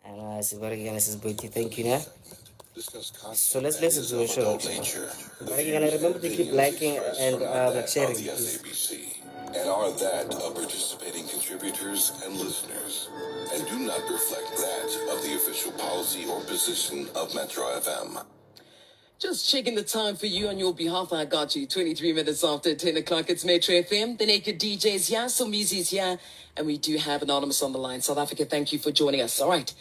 And Sibarigana Boyti, thank you. So let's do a show. Barigana, remember to keep liking and like sharing. And are that of participating contributors and listeners, and do not reflect that of the official policy or position of Metro FM. Just checking the time for you on your behalf. I got you 23 minutes after 10 o'clock. It's Metro FM. The Naked DJ's here. Somizi's here. And we do have Anonymous on the line. South Africa, thank you for joining us. All right.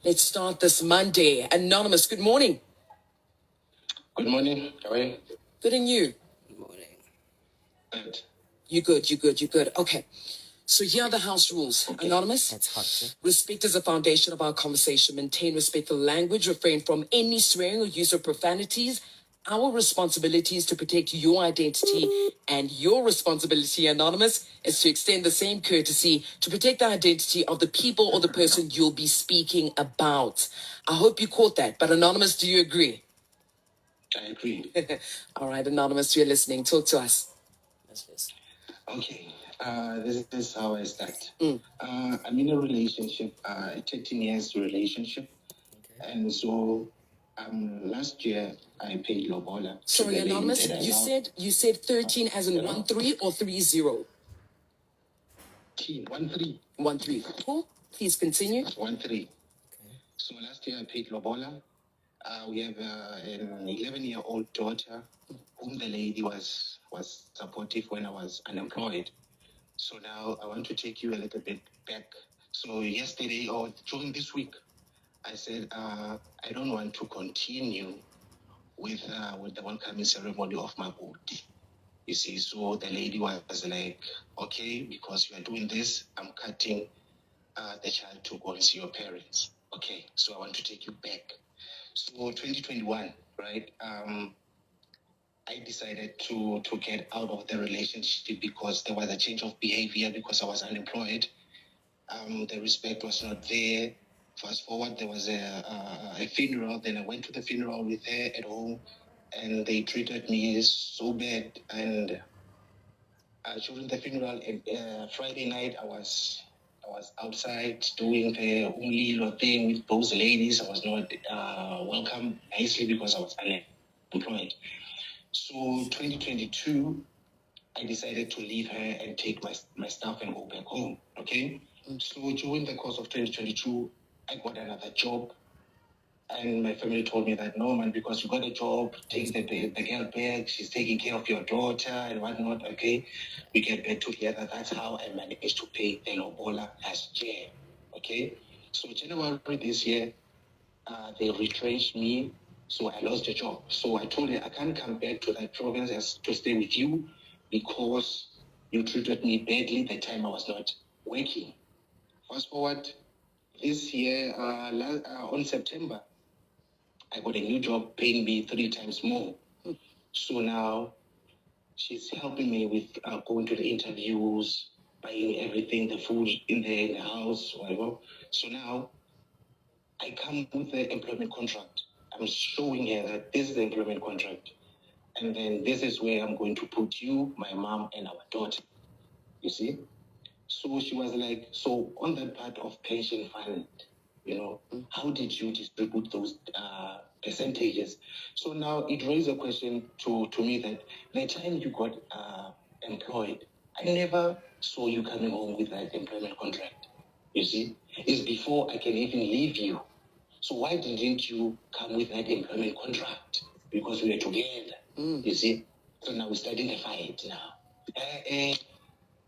Let's start this Monday. Anonymous, good morning. Good morning. How are you? Good, and you? Good morning. Good. You good. Okay. So here are the house rules. Anonymous, That's hot, too. Respect is the foundation of our conversation. Maintain respectful language. Refrain from any swearing or use of profanities. Our responsibility is to protect your identity, and your responsibility, Anonymous, is to extend the same courtesy to protect the identity of the people or the person you'll be speaking about. I hope you caught that. But Anonymous, do you agree? I agree. All right, Anonymous, you're listening. Talk to us. Yes. Okay. This is how I start. I'm in a relationship, a 13 years relationship. Okay. And so last year I paid lobola. Sorry, Anonymous, you said 13 as in 13 or 30? 13. 13. Cool. Please continue. 13. Okay. So last year I paid lobola. We have an 11-year-old daughter whom the lady was supportive when I was unemployed. So now I want to take you a little bit back. So yesterday or during this week, I said I don't want to continue with the welcoming ceremony of my booty. You see, so the lady was like, okay, because you are doing this, I'm cutting the child to go and see your parents. Okay, so I want to take you back. So 2021, right? I decided to get out of the relationship because there was a change of behavior because I was unemployed. The respect was not there. Fast forward, there was a funeral. Then I went to the funeral with her at home, and they treated me so bad. And during the funeral, Friday night, I was outside doing the only little thing with those ladies. I was not welcomed nicely because I was unemployed. So 2022, I decided to leave her and take my stuff and go back home, okay? So during the course of 2022, I got another job. And my family told me that, no, man, because you got a job, take the girl back. She's taking care of your daughter and whatnot, okay? We get back together. That's how I managed to pay the lobola last year, okay? So January this year, they retrenched me. So I lost the job. So I told her I can't come back to that province to stay with you because you treated me badly the time I was not working. Fast forward, this year, on September, I got a new job paying me 3 times more. So now she's helping me with going to the interviews, buying everything, the food in the house, whatever. So now I come with the employment contract. I'm showing her that this is the employment contract. And then this is where I'm going to put you, my mom, and our daughter. You see? So she was like, so on that part of pension fund, how did you distribute those percentages? So now it raised a question to me that the time you got employed, I never saw you coming home with that employment contract. You see? It's before I can even leave you. So why didn't you come with that employment contract? Because we were together, you see? So now we're starting the fight now.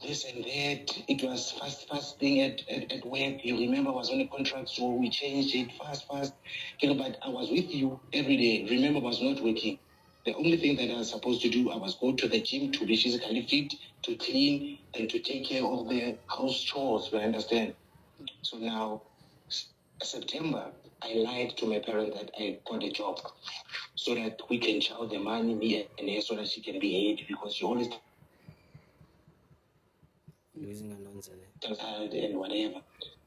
This and that. It was fast thing at work. You remember I was on a contract, so we changed it fast. But I was with you every day. Remember, I was not working. The only thing that I was supposed to do, I was go to the gym to be physically fit, to clean, and to take care of the house chores, you understand? So now, September, I lied to my parents that I got a job so that we can chow the money, me and her, so that she can be paid because she always Losing a nonsense. And whatever.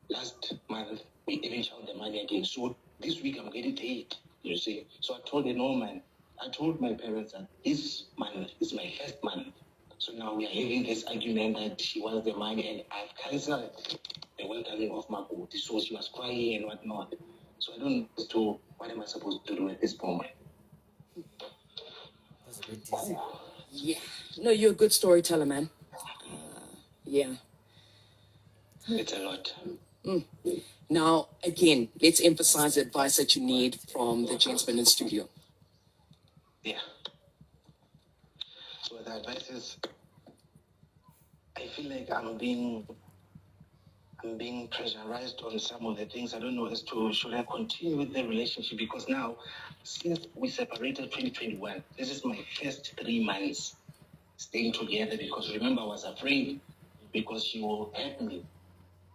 Last month, we even chowed the money again. So this week, I'm getting paid, you see. So I told her, no, man. I told my parents that this month is my first month. So now we are having this argument that she wants the money, and I've cancelled the welcoming of my booty. So she was crying and whatnot. So I don't know what am I supposed to do at this moment. That's a bit dizzy. Yeah. No, you're a good storyteller, man. Yeah. It's a lot. Now, again, let's emphasize the advice that you need from the gentleman in studio. Yeah. So the advice is, I feel like I'm being pressurized on some of the things. I don't know as to should I continue with the relationship, because now, since we separated 2021, this is my first 3 months staying together, because remember I was afraid because she will hurt me.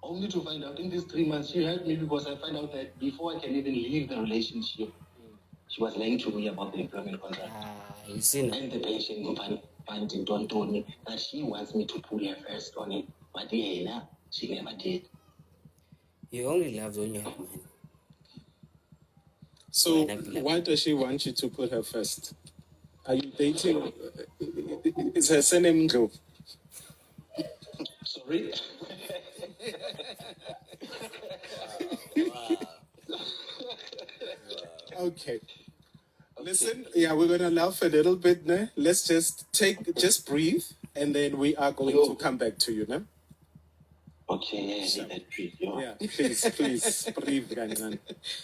Only to find out in these 3 months she hurt me, because I find out that before I can even leave the relationship, she was lying to me about the employment contract. You see now. And the pension funding don't told me that she wants me to put her first on it, but yeah, she never did. You only love when you have money. So why does she want you to put her first? Are you dating? Is her surname Ndlovu? Sorry? Okay. Listen, yeah, we're gonna laugh a little bit, ne? Let's just breathe, and then we are going to come back to you, ne? Okay, yeah, that breathe, Yeah, please breathe, Ganyan.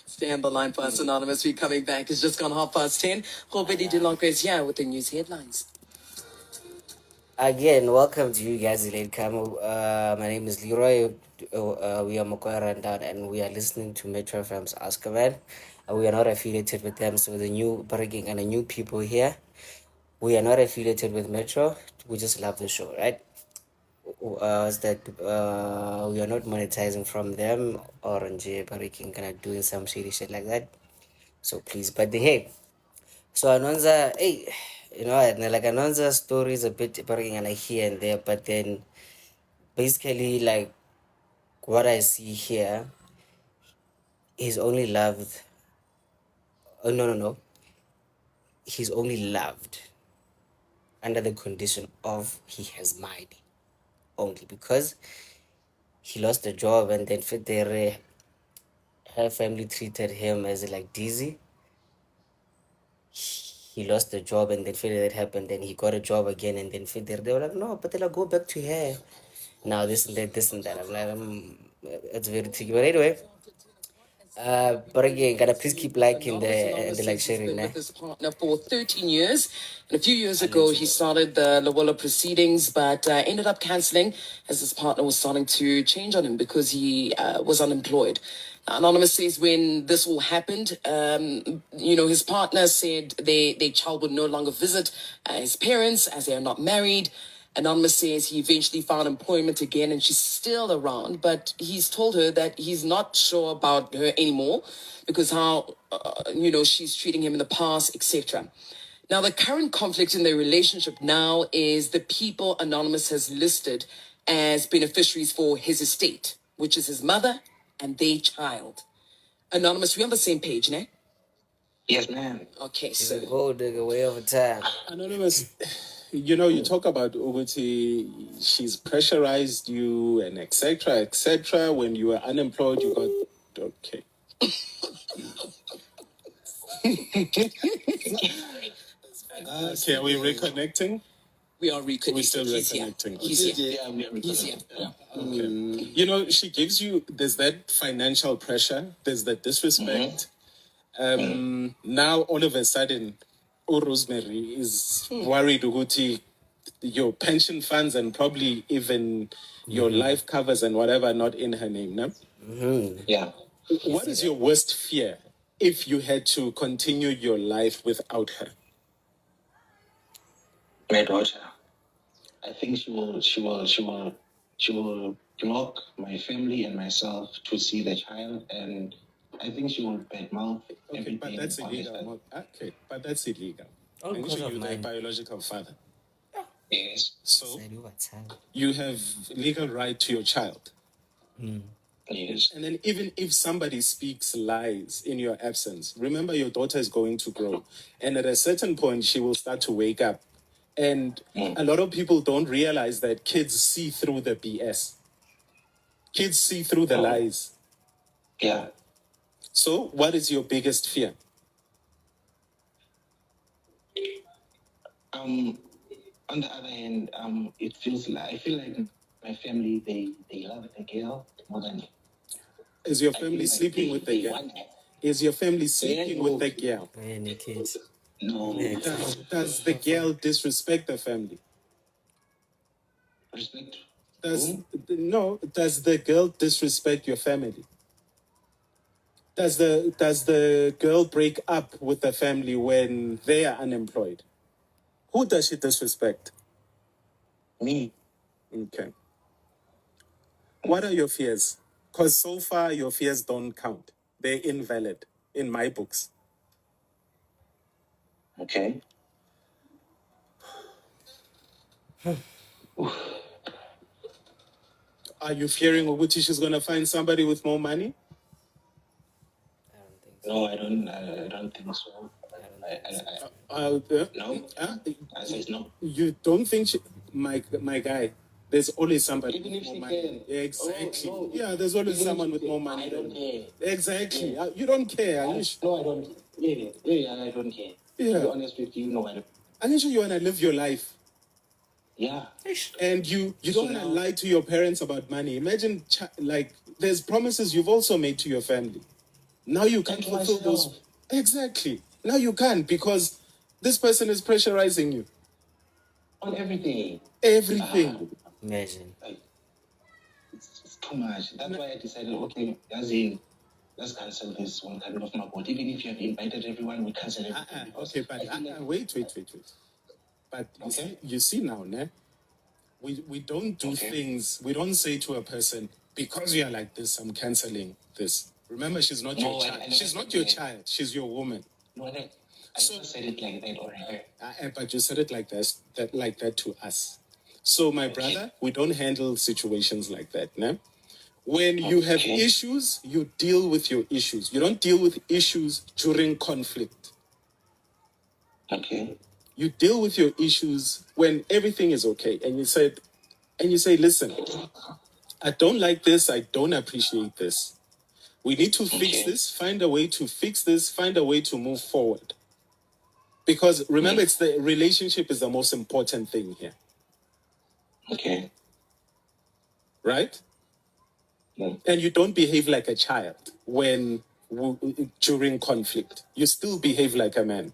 Stay on the line for us, Anonymous. We're coming back. It's just gone 10:30. Robedi Delonco is here with the news headlines. Again, welcome to you guys, Late Camo. My name is Leroy. We are Mokoya Rundown, and we are listening to Metro FM's Ask a Man. We are not affiliated with them, so the new breaking and the new people here, we are not affiliated with Metro. We just love the show, right? Is that we are not monetizing from them or breaking, kind of doing some shady shit like that. So please, but hey, so Anonza, hey, you know, like Anonza's story is a bit breaking like here and there, but then basically like what I see here, he's only loved. Oh no, he's only loved under the condition of he has money, only because he lost the job and then fit there. Her family treated him as like dizzy. He lost the job and then figured that happened. Then he got a job again and then figured they were like, no, but they'll go back to her. Now this and that, this and that. I'm like, it's very tricky. But anyway, but again, gotta please keep liking the like sharing. With his partner for 13 years. And a few years ago, he started the Lawala proceedings, but ended up cancelling as his partner was starting to change on him because he was unemployed. Anonymous says when this all happened, his partner said their child would no longer visit his parents as they are not married. Anonymous says he eventually found employment again and she's still around, but he's told her that he's not sure about her anymore because how, she's treating him in the past, etc. Now, the current conflict in their relationship now is the people Anonymous has listed as beneficiaries for his estate, which is his mother and their child. Anonymous, we on the same page, ne? Yes, ma'am. Okay, It's so a gold digger way over time. Anonymous, you talk about Uguti, she's pressurized you and etc. When you were unemployed, you got okay. Okay, are we reconnecting? we are reconnecting. We're still He's here. reconnecting. He's here. Yeah, we are He's here. Okay. She gives you, there's that financial pressure, there's that disrespect. Now, all of a sudden, Rosemary is worried Uguti, your pension funds and probably even your life covers and whatever are not in her name, no? Yeah. What is your worst fear if you had to continue your life without her? My daughter. I think she will block my family and myself to see the child, and I think she will badmouth Okay, everything. but that's illegal. Okay, but that's illegal. All And because of you're the mine. biological father. Yes. So Said over time. you have legal right to your child. Yes. And then even if somebody speaks lies in your absence, remember your daughter is going to grow. And at a certain point, she will start to wake up. And a lot of people don't realize that kids see through the BS. Kids see through the lies. Yeah. So what is your biggest fear? On the other hand, it feels like I feel like my family they love the girl more than me. Is your I family feel like sleeping with the they girl? want her. Is your family sleeping with the girl? Any kids? No. Does the girl disrespect the family? Respect. Does Whom? does the girl disrespect your family? Does the girl break up with the family when they are unemployed? Who does she disrespect? Me. Okay. What are your fears? Because so far your fears don't count. They're invalid in my books. Okay. Are you fearing Uguti she's gonna find somebody with more money? I don't think so. No, I don't think so. No. Answer is no. You don't think my guy? There's always somebody Even with if more she money. can. Exactly. Oh, no. Yeah, there's always Even if someone she with can. more money. I don't care. Exactly. Yeah. You don't care. No, I don't. Yeah, I don't care. Yeah. To be honest with you, no, I don't. Anisha, you wanna live your life. Yeah. And you So don't want to now- lie to your parents about money. Imagine, like, there's promises you've also made to your family. Now you can't And to fulfill those. myself. Exactly. Now you can't because this person is pressurizing you. On everything. Everything. Imagine. Like, it's too much. That's why I decided, okay, as in, let's cancel this one kind of my board. Even if you have invited everyone, we cancel everything. because Okay, but I feel like- wait. But Okay. you see now, ne? We don't do Okay. things. We don't say to a person because you are like this, I'm canceling this. Remember, she's not No, your I child. never She's not said your that. child. She's your woman. No, I never said it like that on her. But you said it like that to us. So, my brother, we don't handle situations like that. No? When you have Okay. issues, you deal with your issues. You don't deal with issues during conflict. Okay. You deal with your issues when everything is okay, and you say, listen, I don't like this. I don't appreciate this. We need to fix Okay. this. Find a way to fix this. Find a way to move forward. Because remember, it's the relationship is the most important thing here, Okay. right? Yeah. And you don't behave like a child during conflict. You still behave like a man.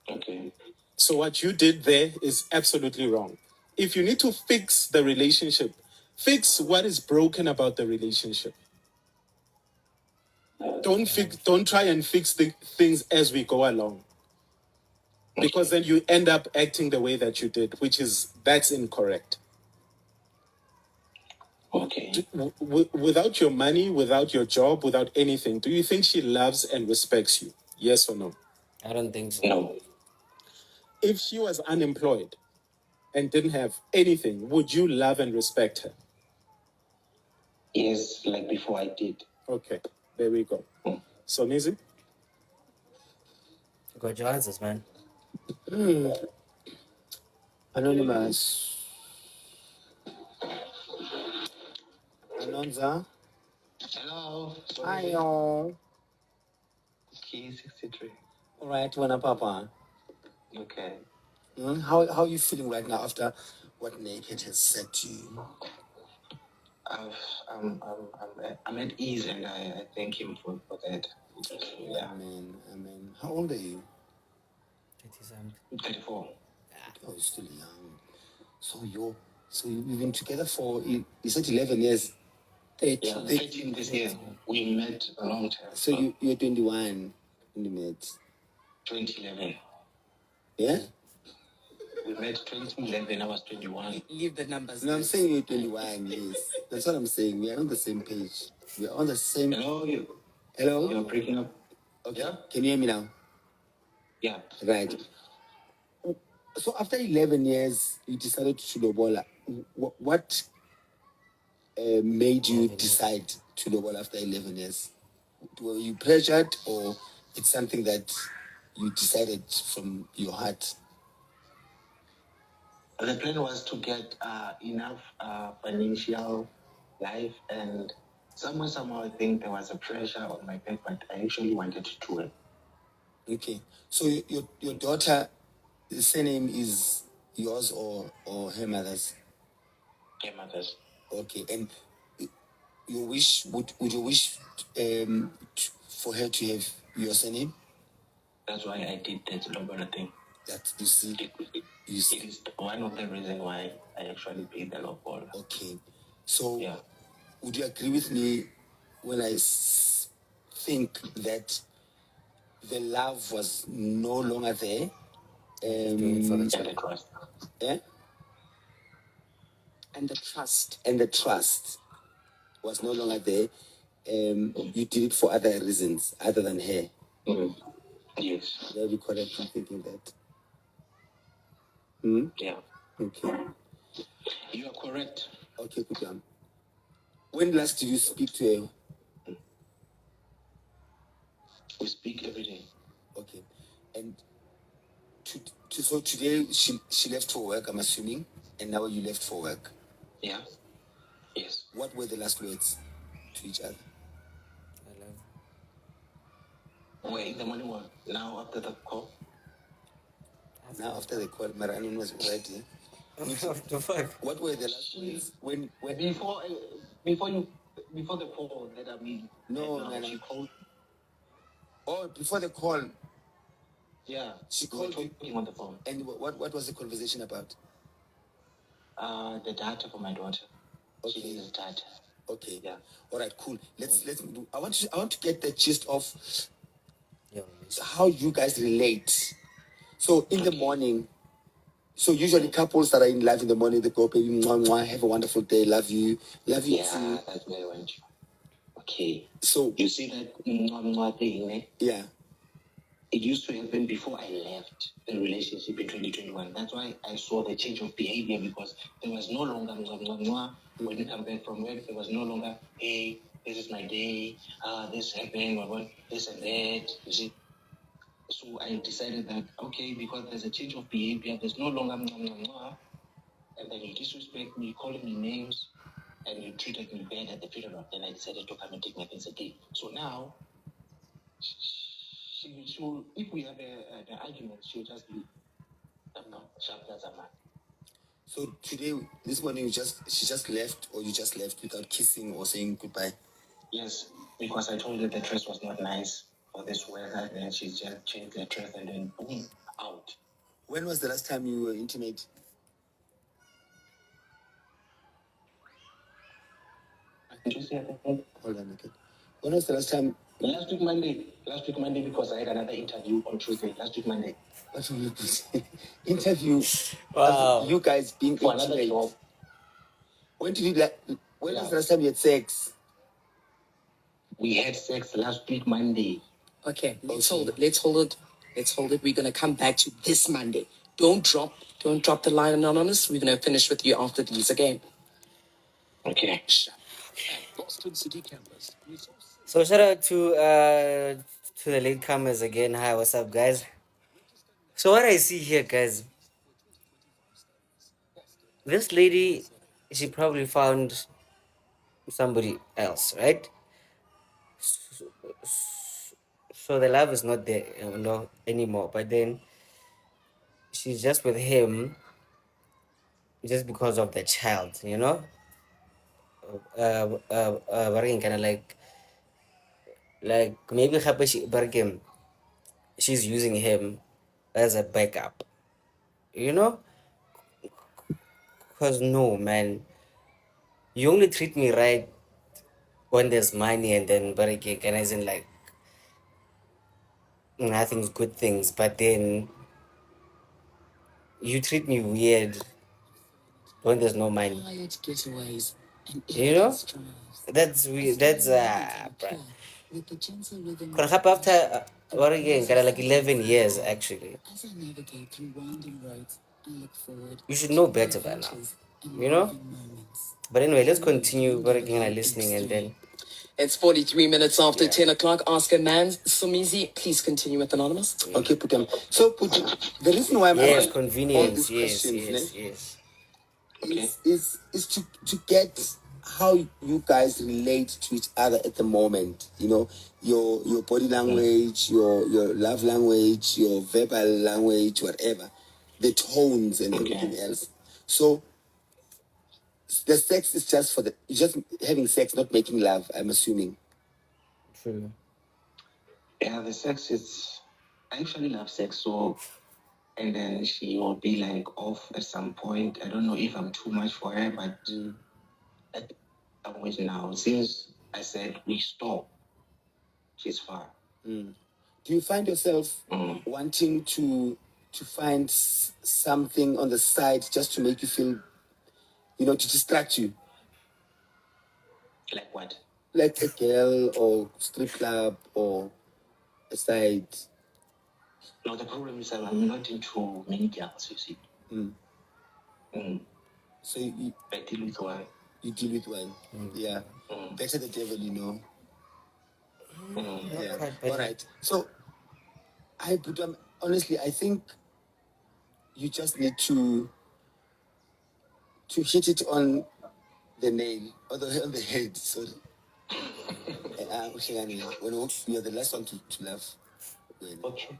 Okay. So what you did there is absolutely wrong. If you need to fix the relationship, fix what is broken about the relationship. Don't try and fix the things as we go along. Because then you end up acting the way that you did, that's incorrect. Okay. Without your money, without your job, without anything, do you think she loves and respects you? Yes or no? I don't think so. No. If she was unemployed and didn't have anything, would you love and respect her? Yes, like before I did. Okay, there we go. So, Nizi? You got your answers, man. Anonymous. Anonza. Hello. Hi, y'all. Key 63. All right, when Papa. Okay. How are you feeling right now after what Naked has said to you? I'm at ease, and I thank him for that. Yeah. Amen. How old are you? 34. Oh, you're still young. So you've been together for you said 11 years. 13. Yeah, 13 this year. We met a long time. So you're 21 when you met. 2011. Yeah? We met 2011. I was 21. Leave the numbers. No, I'm saying you're 21, yes. That's what I'm saying. We are on the same page. We are on the same. Hello. Hello? You're breaking up. Okay. Yeah? Can you hear me now? Yeah. Right. So after 11 years, you decided to lobola. What made you decide to lobola after 11 years? Were you pressured, or it's something that you decided from your heart? The plan was to get enough financial life, and somehow I think there was a pressure on my back, but I actually wanted to work. Okay. So your daughter, the surname is yours or her mother's? Her mother's. Okay. And your wish would you wish for her to have your surname? That's why I did that Lobola thing. That you see. It is one of the reasons why I actually paid the Lobola. Okay. So yeah. Would you agree with me when I think that the love was no longer there? Doing it for the And child. the trust. Eh? And the trust. And the trust was no longer there. You did it for other reasons other than her. Yes. Would I be correct in thinking that? Yeah. Okay. You are correct. Okay, good one. When last did you speak to her? We speak every day. Okay. And so today she left for work, I'm assuming, and now you left for work. Yeah. Yes. What were the last words to each other? I love Wait, the morning one. Now after the call. Now after the call, Maranin was already. What the fuck? What were the last words when before the call that I mean? No. She called. Oh, before the call. Yeah. She We were called you. talking on the phone. And what was the conversation about? The data for my daughter. Okay. She needs data. Okay. Yeah. All right. Cool. Let's do. I want to get the gist of Yo, how you guys relate. So in the morning. So usually couples that are in love in the morning, they go, baby, mwah, mwah, have a wonderful day, love you too. Yeah, that's where I went. Okay. So you see that mwah thing, eh? Yeah. It used to happen before I left the relationship in 2021. That's why I saw the change of behavior, because there was no longer when you come back from work. There was no longer, hey, this is my day, this happened, what, this and that. You see. So I decided that, okay, because there's a change of behavior, there's no longer and then you disrespect me, calling me names, and you treated me bad at the funeral. Then I decided to come and take my things again. So now, she'll, if we have an argument, she'll just leave. Sharp as a man. So today, this morning, she just left, or you just left without kissing or saying goodbye? Yes, because I told her the dress was not nice for this weather, and she just changed the dress and then boom, out. When was the last time you were intimate? Hold on, okay. When was the last time? Last week Monday, because I had another interview on Tuesday. Last week Monday. What will you interview? Wow. You guys being for another intimate. job. When did you when was the last time you had sex? We had sex last week Monday. Okay, let's hold it. Let's hold it. We're gonna come back to this Monday. Don't drop the line, Anonymous. We're gonna finish with you after these again. Okay. Boston City campus. So shout out to the latecomers again. Hi, what's up, guys? So what I see here, guys, this lady, she probably found somebody else, right? So the love is not there, anymore. But then she's just with him just because of the child, working kind of like maybe she's using him as a backup, because no, man, you only treat me right when there's money, and then barricade and as in like nothing's good things, but then you treat me weird when there's no money. Quiet getaways and You know? That's weird. That's bruh. with the gentle rhythm After what again? Kind of like 11 years actually. as I navigate through winding roads and look forward. You should know better by now. Moments. But anyway, let's continue working and listening, and then It's 43 minutes after 10 o'clock. Ask a man. Sumizi, please continue with Anonymous. Okay, Putam. So, the reason why I'm asking convenience. all these Yes, questions yes. is to get how you guys relate to each other at the moment. You know, your body language, your love language, your verbal language, whatever, the tones and everything else. So the sex is just for just having sex, not making love, I'm assuming. True. Yeah, the sex is. I actually love sex, so. And then she will be like off at some point. I don't know if I'm too much for her, but at some point now, since I said we stop, she's far. Do you find yourself wanting to find something on the side just to make you feel, to distract you? Like what? Like a girl or strip club or a side. No, the problem is that I'm not into many girls, you see. So you I deal with one. You deal with one. Yeah. Better the devil, you know. Yeah. quite better. All right. So honestly, I think you just need to hit it on the nail or on the head. So you're the last one to laugh. Okay.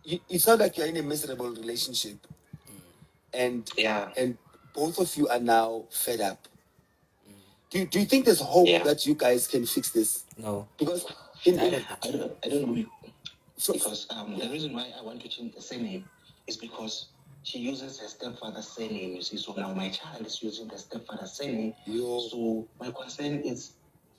You sound like you're in a miserable relationship, and both of you are now fed up. Do you think there's hope that you guys can fix this? No. Because I don't know. Because the reason why I want to change the surname is because she uses her stepfather's surname, you see. So now my child is using the stepfather's surname. So my concern is,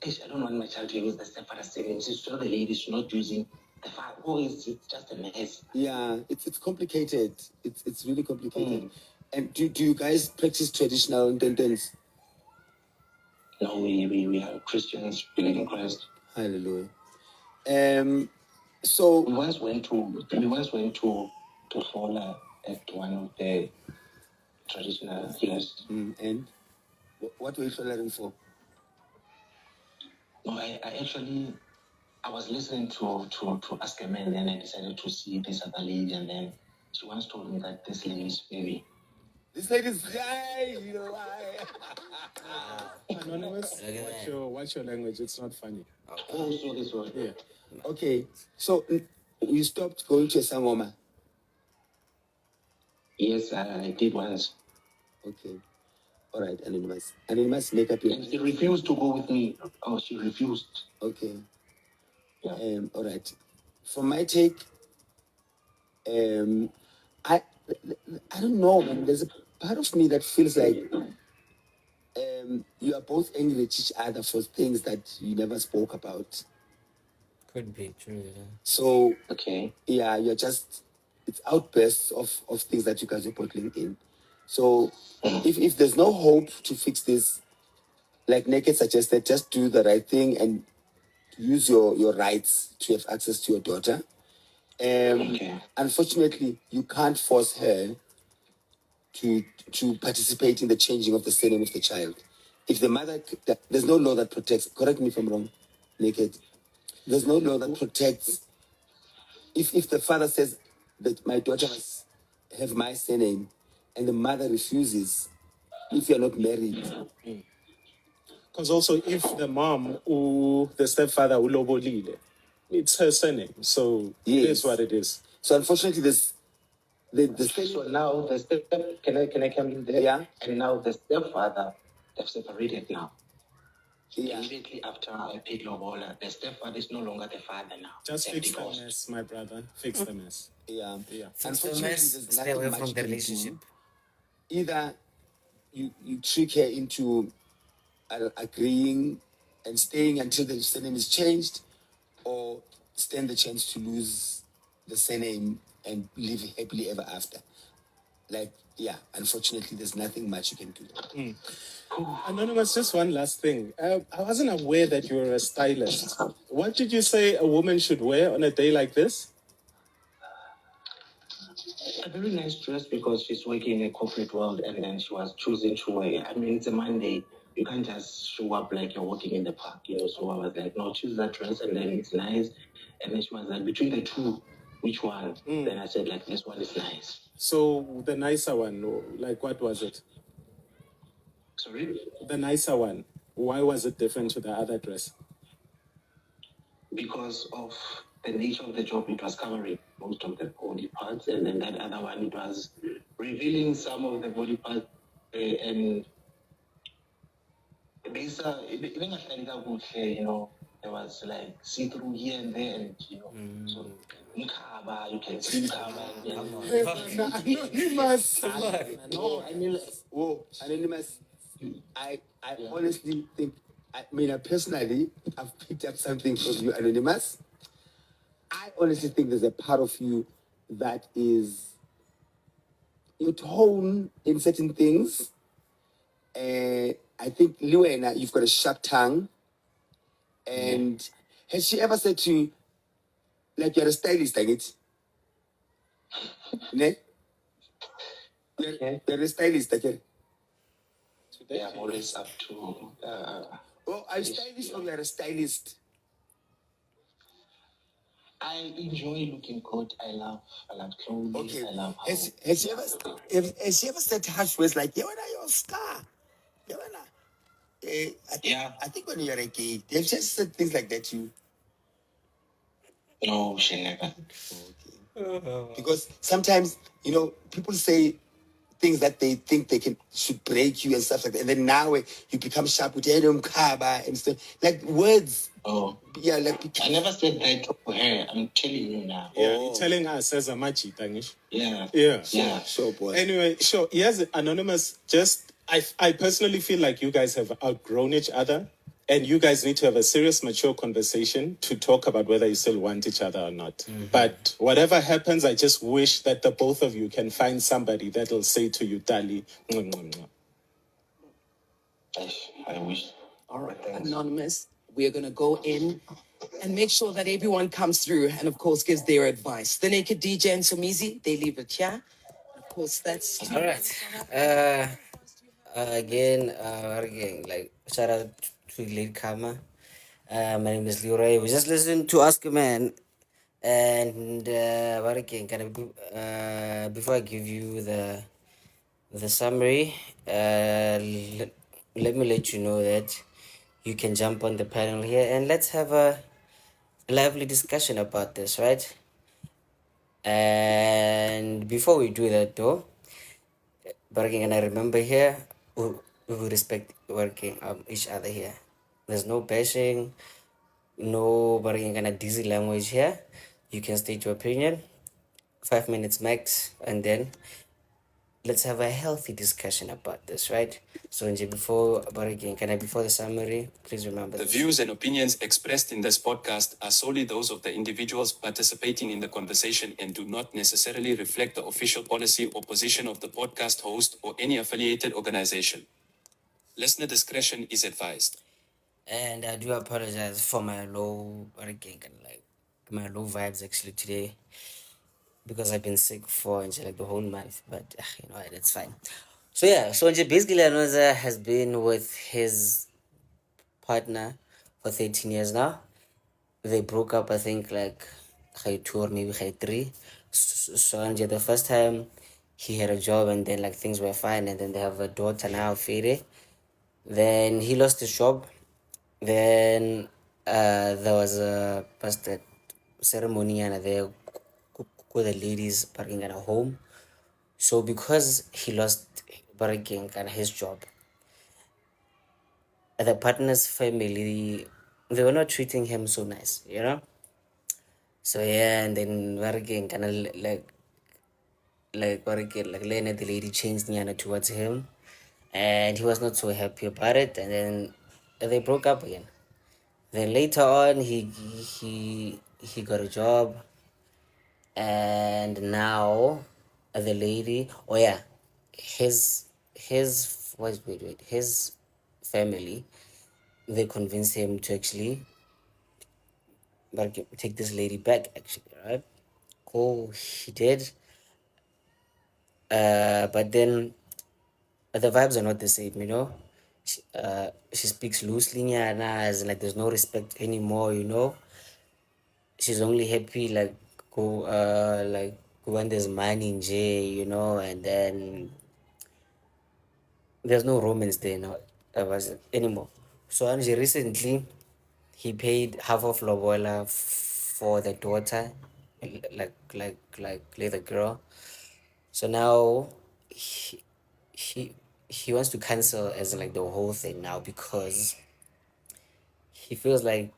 I don't want my child to use the stepfather's surname. She's the lady, she's not using the father. Oh, it's just a mess. Yeah, it's complicated. It's really complicated. And do you guys practice traditional intentons? No, we are Christians, believe in Christ. Hallelujah. So we once went to Fola at one of the traditional healers. And what were you following for? No, I was listening to Ask a Man, and then I decided to see this other lady, and then she once told me that this lady is baby. This lady's guy, you know why? Anonymous, watch your language. It's not funny. Oh, sorry. Yeah. Okay, so you stopped going to a sangoma? Yes, I did once. Okay. All right, Anonymous. Anonymous, make up your... And she refused to go with me. Oh, she refused. Okay. Yeah. All right. From my take, I don't know, man. There's a part of me that feels like you are both angry at each other for things that you never spoke about. Could be true. Yeah. So okay. Yeah, it's outbursts of things that you guys are bottling in. So if there's no hope to fix this, like Naked suggested, just do the right thing and use your rights to have access to your daughter. Unfortunately, you can't force her to participate in the changing of the surname of the child. If the mother, there's no law that protects, correct me if I'm wrong, Naked, there's no law that protects, if the father says that my daughter must have my surname and the mother refuses, if you're not married. Because also, if the mom or the stepfather ulobolile, it's her surname. So it is what it is. So unfortunately, so now the can I come in there? Yeah. And now the stepfather, they've separated now. Yeah. Immediately after I paid Lobola, the stepfather is no longer the father now. Just fix the mess, my brother. Fix the mess. Yeah. Fix the mess, stay away from the relationship. Either you trick her into agreeing and staying until the surname is changed, or stand the chance to lose the surname and live happily ever after. Like, yeah, unfortunately, there's nothing much you can do. Anonymous, just one last thing. I wasn't aware that you were a stylist. What did you say a woman should wear on a day like this? A very nice dress, because she's working in a corporate world, and then she was choosing to wear. I mean, it's a Monday. You can't just show up like you're walking in the park, you know. So I was like, no, choose that dress, and then it's nice. And then she was like, between the two, which one? Then I said, like, this one is nice. So the nicer one, like, what was it? Sorry? The nicer one. Why was it different to the other dress? Because of the nature of the job, it was covering most of the body parts, and then that other one, it was revealing some of the body parts, and even you know, there was like see-through here and there, and you know, so Mkaba, you can see Mkaba, Anonymous. No, Anonymous. I honestly think, I mean, personally, I've picked up something from you, Anonymous. I honestly think there's a part of you that is your tone in certain things. I think, Luena, you've got a sharp tongue. And has she ever said to you, like, you're a stylist, I get? Ne? You're a stylist, I get? Yeah, I'm always up to. Are you stylish or you're a stylist? I enjoy looking good. I love clothing. Okay. I love how. Has she ever said harsh words like, you're your star? You're I think when you're a kid, they've just said things like that to you. No, she never. Okay. Because sometimes, you know, people say things that they think should break you and stuff like that. And then now you become sharp with Kaba and stuff. Like words. Oh. Yeah, like I never said that to her. I'm telling you now. Yeah, you're telling us as a machi, Tangish. Yeah. Yeah. Yeah. Sure, boy. Anyway, sure. Yes, Anonymous, I personally feel like you guys have outgrown each other, and you guys need to have a serious, mature conversation to talk about whether you still want each other or not. Mm-hmm. But whatever happens, I just wish that the both of you can find somebody that'll say to you, Dali, mwah, mwah, mwah. I wish. All right, Anonymous, we are going to go in and make sure that everyone comes through and, of course, gives their advice. The Naked DJ and Somizi, they leave it here. Of course, that's... All right. Again, like, shout out to Late Karma. My name is Leroy. We just listened to Ask a Man. And what again? Before I give you the summary, let me let you know that you can jump on the panel here and let's have a lively discussion about this, right? And before we do that, though, working, and I remember here, we respect working each other here. There's no bashing, no working kind of dizzy language here. You can state your opinion, 5 minutes max, and then let's have a healthy discussion about this, right? So, Nje, before the summary, please remember The this. views and opinions expressed in this podcast are solely those of the individuals participating in the conversation and do not necessarily reflect the official policy or position of the podcast host or any affiliated organization. Listener discretion is advised. And I do apologize for my low my low vibes actually today, because I've been sick for like the whole month, but you know, it's fine. So yeah, so basically Anoza has been with his partner for 13 years now. They broke up, I think, like 2 or maybe 3. So Anje, the first time he had a job and then like things were fine, and then they have a daughter now, Fede. Then he lost his job. Then there was a pastor ceremony and there with the ladies parking at a home. So because he lost parking and his job, the partner's family, they were not treating him so nice, you know. So yeah, and then working kind of like working like Lena, the lady changed Nyana towards him, and he was not so happy about it, and then they broke up again. Then later on, he got a job, and now the lady, oh yeah, his wait, his family, they convinced him to actually take this lady back, actually, right? Cool, he did. But then the vibes are not the same, you know. She speaks loosely, yeah, as like there's no respect anymore, you know. She's only happy like when there's money in J, you know, and then there's no romance there now, was anymore. So Angie recently he paid half of lobola for the daughter, like little girl. So now he he he wants to cancel as in like the whole thing now because he feels like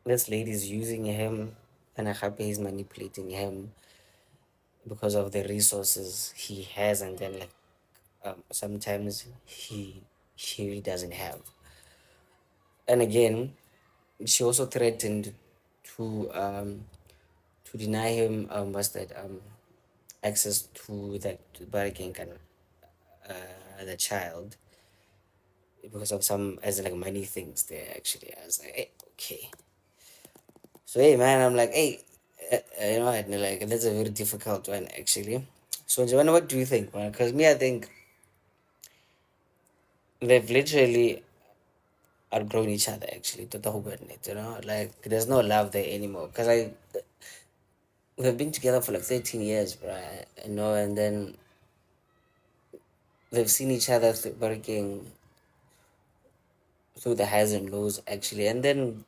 this lady is using him and Akape is manipulating him because of the resources he has, and then like sometimes he really doesn't have. And again, she also threatened to deny him what's that access to that barricade and the child because of some as in, like money things there actually. I was like, hey, okay. So hey man, I'm like, hey, you know, like that's a very difficult one actually. So Joanna, what do you think, man? Because me, I think they've literally outgrown each other actually. To the whole it, you know, like there's no love there anymore. Because we've been together for like 13 years, right? You know, and then they've seen each other working through the highs and lows actually, and then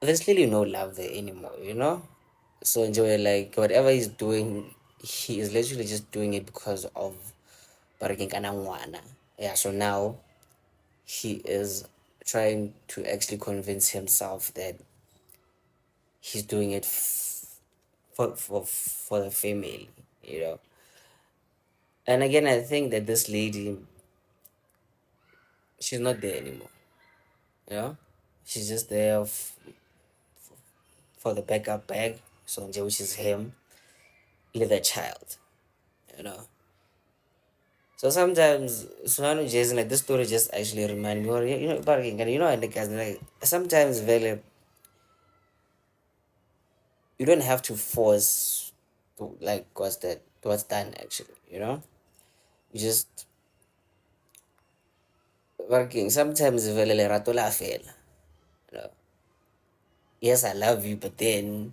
there's really no love there anymore, you know. So enjoy like whatever he's doing, he is literally just doing it because of barking kanangwana. Yeah, so now he is trying to actually convince himself that he's doing it for the family, you know. And again, I think that this lady, she's not there anymore, you know. She's just there for the backup bag, so which is him, with a child, you know. So sometimes, so Jason, like this story just actually remind me, or you know, barking, and you know, like sometimes, very, you don't have to force, like what's done actually, you know. You just working. Sometimes, very rato la fela, you know. Yes, I love you, but then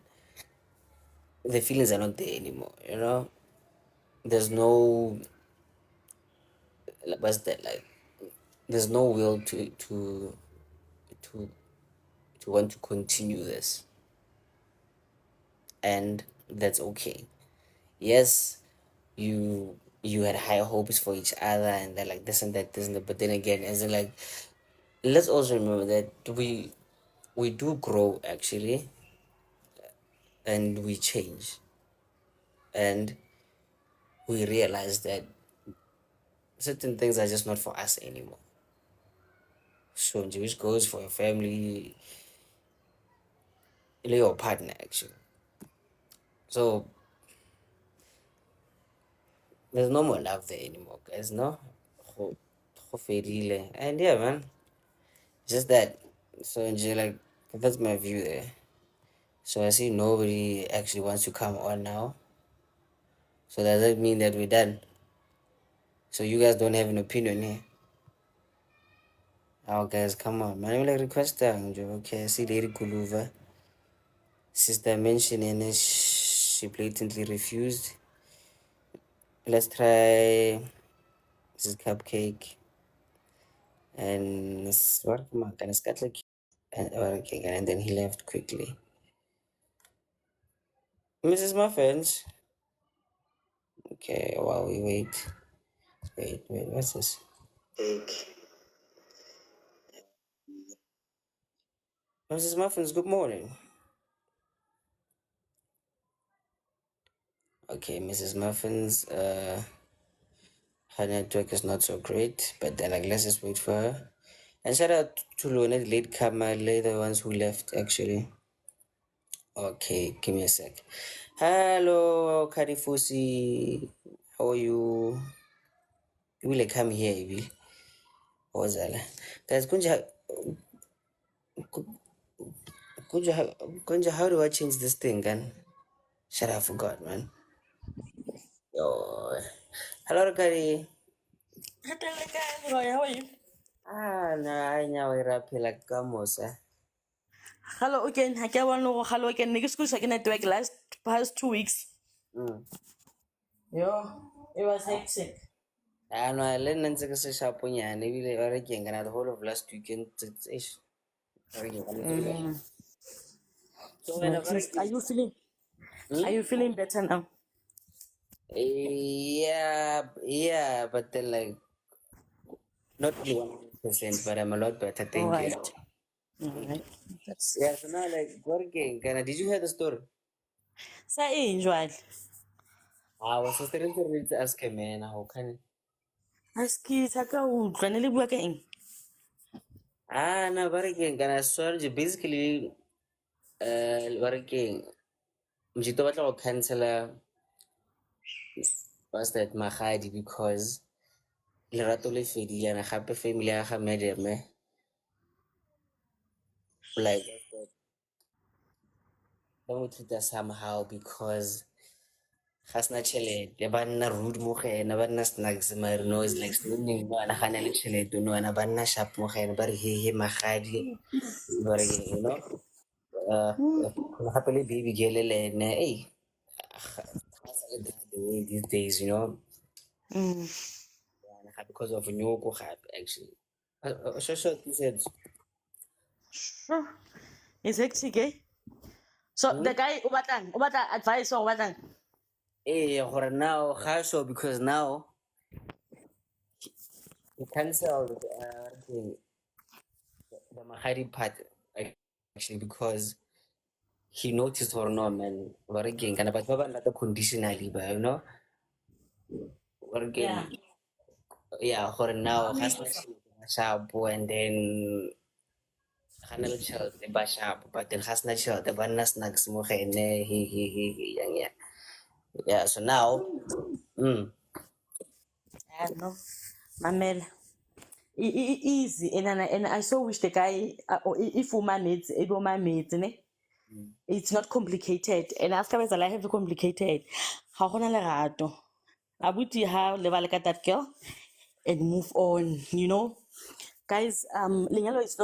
the feelings are not there anymore, you know. There's no, what's that like? There's no will to to want to continue this, and that's okay. Yes, you had high hopes for each other, and they're like this and that, but then again, as in like, let's also remember that we do grow actually, and we change, and we realize that certain things are just not for us anymore. So which goes for your family, your partner actually. So there's no more love there anymore, guys. No, Go- go fedile. And yeah, man, just that. So like that's my view there. So I see nobody actually wants to come on now. So does that mean that we're done? So you guys don't have an opinion here? Oh, guys, come on, man. I'm like requesting. Okay, I see Lady Kuluva. Sister mentioned and she blatantly refused. Let's try this is Cupcake and what? Come on, kind of scat like and okay, and then he left quickly. Mrs. Muffins. Okay, while we wait, what's this? Mrs. Muffins, good morning. Okay, Mrs. Muffins, her network is not so great, but then like let's just wait for her. And shout out to Luna, the late comer, the ones who left actually. Okay, give me a sec. Hello, Karifusi. How are you? You will come here, you will. What's that? Guys, kunja, how do I change this thing, man? Shut up, I forgot, man. Oh, hello, Kari. Roy, how are you? Na, I know we're up like Gamosa. Hello again. Hello again. Niggas school second network last past 2 weeks. Mm. Yeah. It was hectic. No, I learned ntse ke se sharponyana ebile ba re keng kana the whole of last weekend eish, ba re keng kana tswela. So when At ba re least, keng are you feeling better now? yeah, but then like not really 100%, but I'm a lot better, All thank you. right. All right. That's Yeah, so now like working kana, did you hear the story? sa enjoy. I was just trying to read to ask a man how can Aski taka utlwa ne le bua ka eng? no working kana sorry basically working mjito batla go cancela was that magadi because lerato le fedile and gape family ya ga madame like ba mo treat somehow because ga sena tšhelete ba nna rude mo go ena ba nna snacks mare no is like spending no ana ga na le tšhelete no ana ba nna sharp mo go ena ba re he magadi ba re you know uh gape le baby girl le ene hey ga sa le the way these days you know yeah, because of nyoko gape actually sure you said Sure. It's hectic, eh? So the guy o batla advice or batlang? gore now ga so because now he canceled the Mahari part actually because he noticed or no man working and but baba not conditionally but you know working yeah for now has sharp and then handle child the ba sharp but then has not child the banana snacks mo kene he yeah so now I don't know. Mamela. Easy and I so wish the guy if woman needs a woman needs ne. It's not complicated and after is life have complicated. Ga gona lerato. Abuti ha level ka that girl and move on, you know. Guys, lenyalo is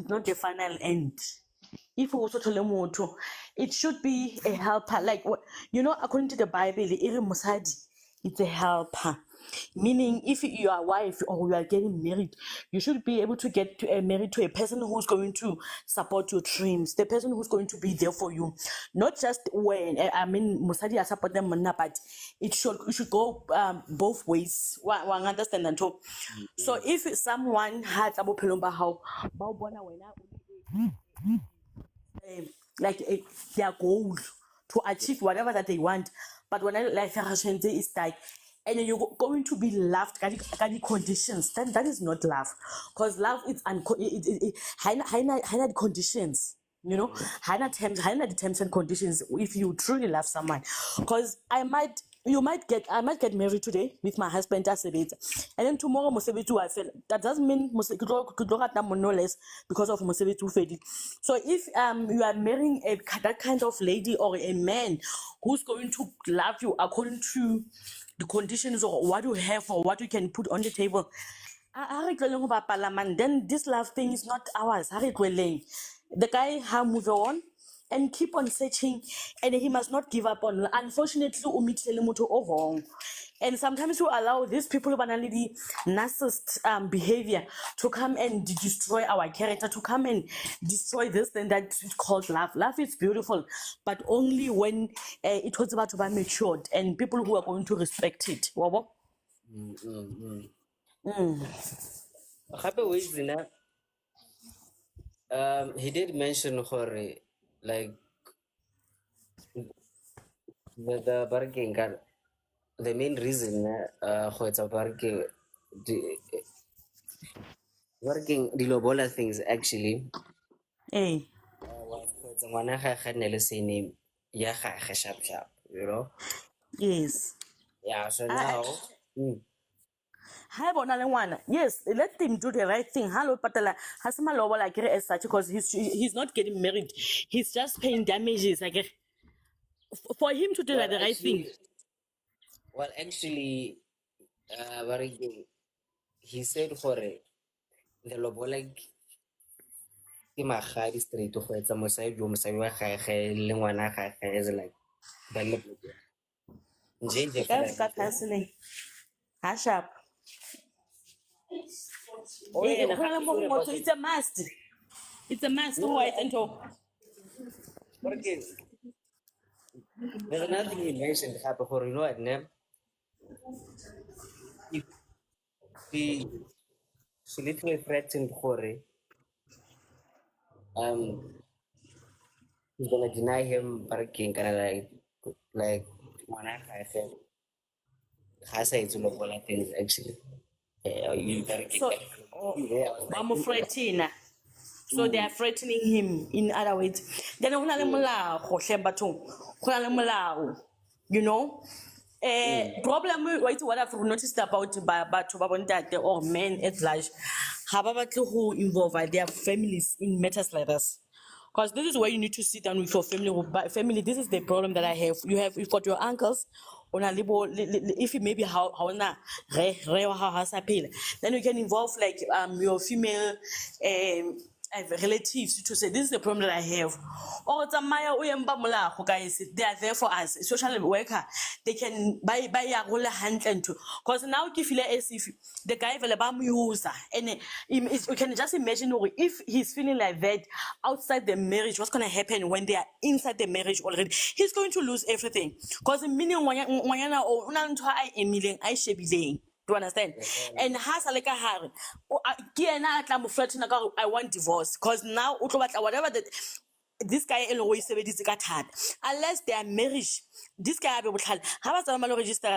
not the final end. If we also tell motho, it should be a helper. Like what you know, according to the Bible, ere mosadi, it's a helper. Meaning, if you are a wife or you are getting married, you should be able to get married to a person who's going to support your dreams, the person who's going to be there for you. Not just when I mean mosadi a support them, but it should go both ways. One understand that too. So if someone has a bophelo ba hao, ba o bona wena like their goal to achieve whatever that they want. But when I like is like, and then you're going to be loved by the conditions. That is not love, because love is high conditions. You know, high the terms and conditions. If you truly love someone, because I might get married today with my husband as a bit, and then tomorrow Mosebitu I feel that doesn't mean no less because of Mosebitu. So if you are marrying that kind of lady or a man who's going to love you according to the conditions or what you have or what you can put on the table, then this love thing is not ours. The guy ha move on and keep on searching, and he must not give up on. Unfortunately, wrong. And sometimes we allow these people banality narcissist behavior to come and destroy our character, to come and destroy this thing that is called love. Love is beautiful, but only when it was about to be matured and people who are going to respect it. Wabo? gape ways he did mention gore like the barking the main reason go etsa barking working dilobola things actually Hey, was go etsa ngwana ga ga nne le surname ya gage sharp sharp you know yes. yeah so I, now Hi, Bonalengwana. Yes, let him do the right thing. Hello, Patala. Hasima Lobo like as such because he's not getting married. He's just paying damages. Like for him to do well the right thing. actually barking he said gore the lobola ke magadi straight go etsa mosadi wa gage le ngwana gage is like ba nne Nje Guys, got counseling. Hush up. Oh yeah, It's a must. It's a must. Who I tend to. okay. There's another thing you mentioned, before, you know what, Nem? If she, she literally threatened Hore, um, he's gonna deny him parking, kind of like, Manaka, I said, Hasa it's local things actually. Yeah, you parking. So, Yeah, I was like, I'm afraid, Tina. So they are threatening him in other ways. Then go na le molao go hle bathong, go na le molao, you know. Problem what I've noticed about batho ba bontate or men at large, ha ba batle go involve their families in matters like this. Because this is where you need to sit down with your family. Family, this is the problem that I have. You've got your uncles, if maybe how na how then you can involve like your female relatives to say this is the problem that I have. Or tsamaya o yeng ba molago, guys, they are there for us. Social worker, they can buy ya go le hantle ntho. Because now ke feel as if the guy vele ba mo user, and you can just imagine if he's feeling like that outside the marriage, what's going to happen when they are inside the marriage already? He's going to lose everything. Because meaning ngwanyana o una ntho a emileng a shebileng. Do you understand? And has a like a hard. I want divorce because now whatever that this guy always said this got hard. Unless they are marriage, this guy will have a register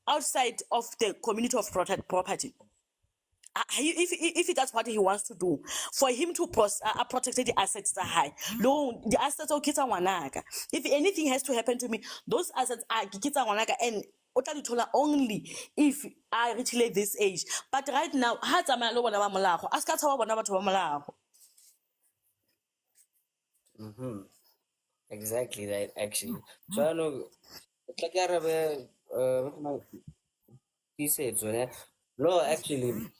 outside of the community of property. If that's what he wants to do, for him to protect the assets are high. No, the assets are kita wanaka. If anything has to happen to me, those assets are kita wanaka, and only if I reach this age. But right now, exactly that actually. So I know, it's like he said so. No, actually,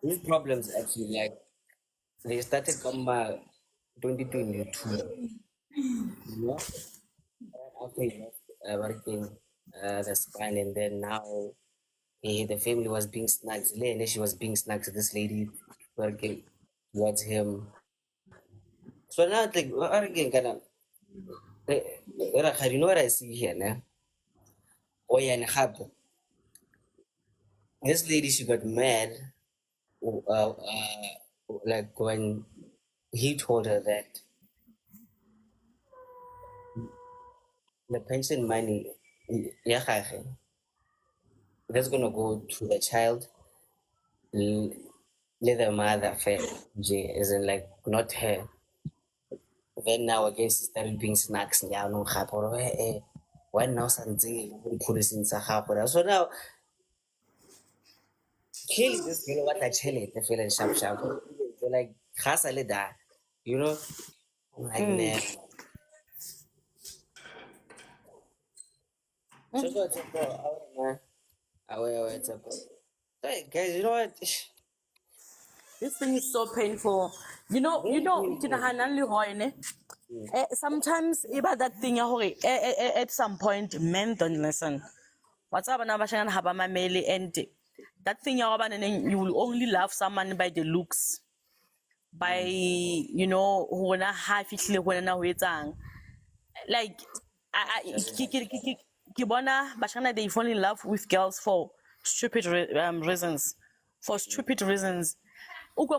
these problems actually like they started from 2022. You know, after he left working the span, and then now the family was being snagged. And she was being snagged to this lady working towards him. So now like again kind of you know what I see here now? Oh yeah, and this lady she got mad like when he told her that the pension money yeah that's gonna go to the child, let the mother fail, isn't like not her. Then now again she started being snacks now no why now something police so now clearly this girl what I tell it the feeling sharp they're like khasale da, you know, like nah. So it's up. Hey guys, you know what? This thing is so painful. Sometimes about that thing at some point men don't listen. What's up now and that thing you will only love someone by the looks, by like they fall in love with girls for stupid reasons. For stupid reasons. Like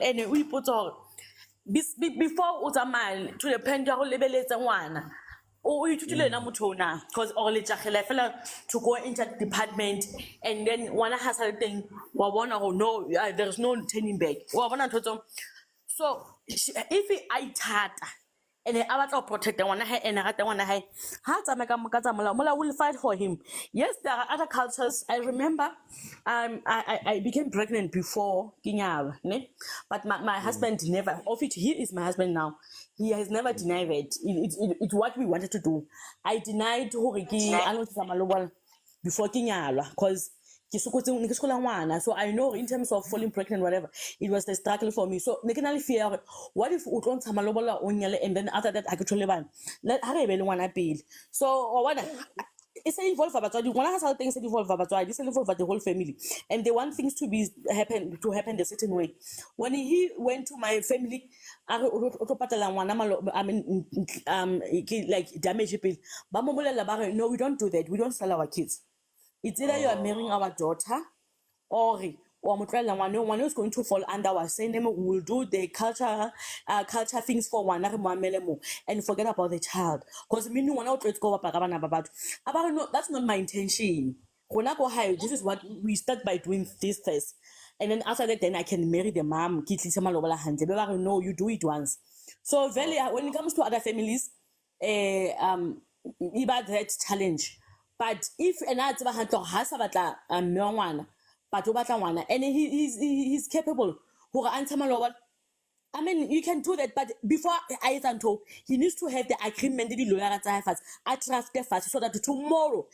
and we put all before utamale to the pen go lebeletsa ngwana o ithutile na motho na because all le tshagela fela to go into the department and then ngwana has something wa bona go no there's no turning back wa bona ntho. So if I thata and I want to protect the one and I the one I will fight for him. Yes, there are other cultures. I remember I became pregnant before Kinyal, but my husband never of it. He is my husband now. He has never denied it. It's what we wanted to do. I denied before Kinyal because so I know in terms of falling pregnant, whatever, it was a struggle for me. So ne ke na le fear, what if o tlo ntsha malobola o nyale, and then after that I could tell let ha re be le ngwana pele. So o bona it's involve batswadi, ngwana ha sa things involve batswadi, it's involve the whole family, and they want things to happen a certain way. When he went to my family, I mean, like damage bill, no, we don't do that, we don't sell our kids. It's either you are marrying our daughter, or one is going to fall under our same name. We will do the culture things for one and forget about the child. Because meaning one out let's go up about no, that's not my intention. This is what we start by doing this first. And then after that, then I can marry the mom. No, you do it once. So very when it comes to other families, about that challenge. But if another has a ngwana, but o batla ngwana, and he's capable hore a ntshe malobola, I mean, you can do that, but before I told, he needs to have the agreement, the lawyer I trust the fast, so that tomorrow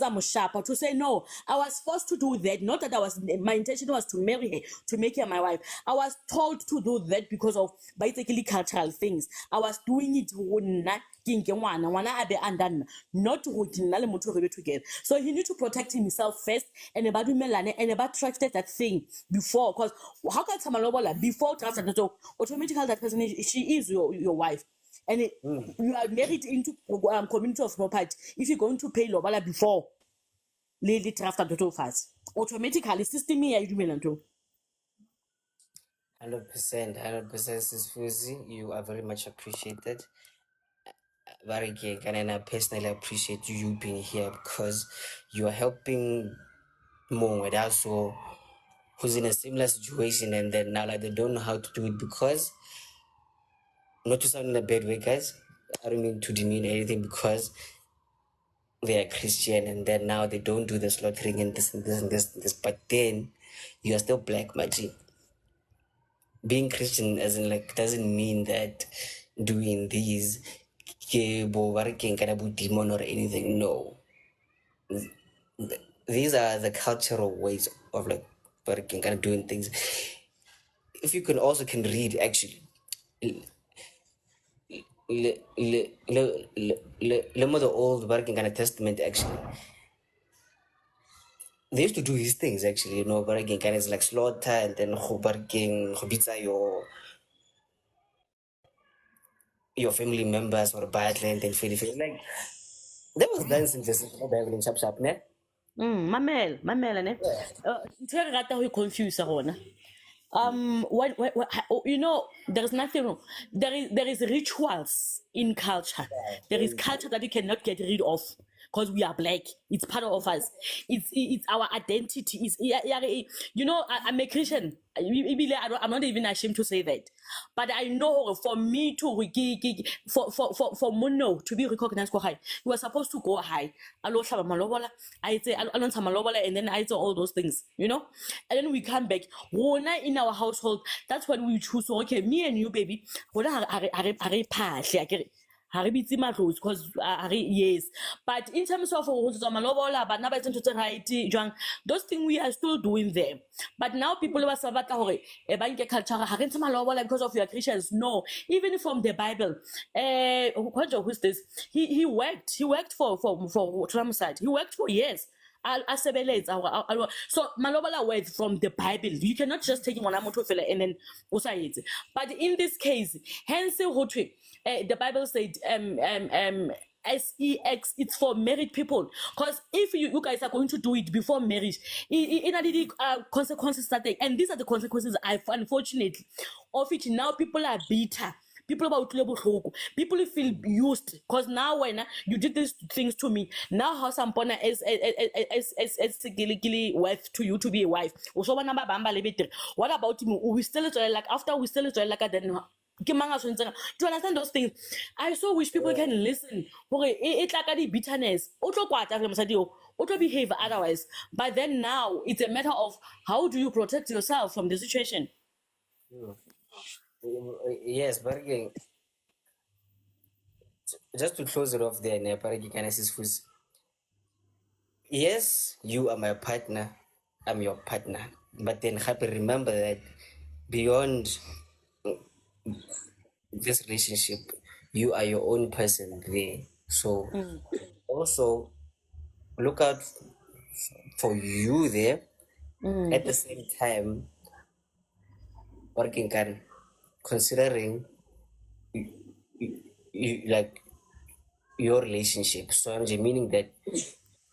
I'm sharp to say no. I was forced to do that, not that my intention was to marry her, to make her my wife. I was told to do that because of basically cultural things. I was doing it not together. So he need to protect himself first, and about trusted that thing before, because how can someone before trust automatically that person she is your wife, and you are married into community of property. If you're going to pay lobala before lady draft fast, automatically system here you do 100%, 100%, Sis Fuzi. You are very much appreciated. Very good, and I personally appreciate you being here because you are helping more with also who's in a similar situation, and then now like they don't know how to do it because, not to sound in a bad way, guys, I don't mean to demean anything, because they are Christian and then now they don't do the slaughtering and this and this and this and this, but then you are still black magic. Being Christian as in like doesn't mean that doing these demon or anything. No, these are the cultural ways of like working, kind of doing things. If you can also can read actually, the old working kind of testament actually, they used to do these things actually, you know, working kind of like slaughter and then working your family members or battle and then feel like that was dance in this Bible in sharp ne. mamela ne ntho e re rata ho confuse rona you know, there is nothing wrong. There is rituals in culture. There is culture that you cannot get rid of because we are black. It's part of us. It's our identity. You know, I'm a Christian. I'm not even ashamed to say that. But I know for me to for mono to be recognized go high, you are supposed to go high. I say and then I say all those things, you know, and then we come back. In our household, that's when we choose. Okay, me and you, baby. Because yes, but in terms of those things we are still doing them. But now people are culture because of your Christians. No, even from the Bible. Who's this? He worked for Trump's side. He worked for years. So malobola word from the Bible. You cannot just take one and then but in this case, hence the Bible said sex, it's for married people. Because if you guys are going to do it before marriage, consequences starting, and these are the consequences unfortunately of it. Now people are bitter. People feel used because now when you did these things to me, now how some partner is worth to you to be a wife. What about me? We still like after we still like then. Do you understand those things? I so wish people can listen. It's like a bitterness. Behave otherwise. But then now it's a matter of how do you protect yourself from the situation. Yes, but again, just to close it off there, yes, you are my partner, I'm your partner. But then happy remember that beyond this relationship, you are your own person there. So also look out for you there. At the same time, working can considering like your relationship. So I'm just meaning that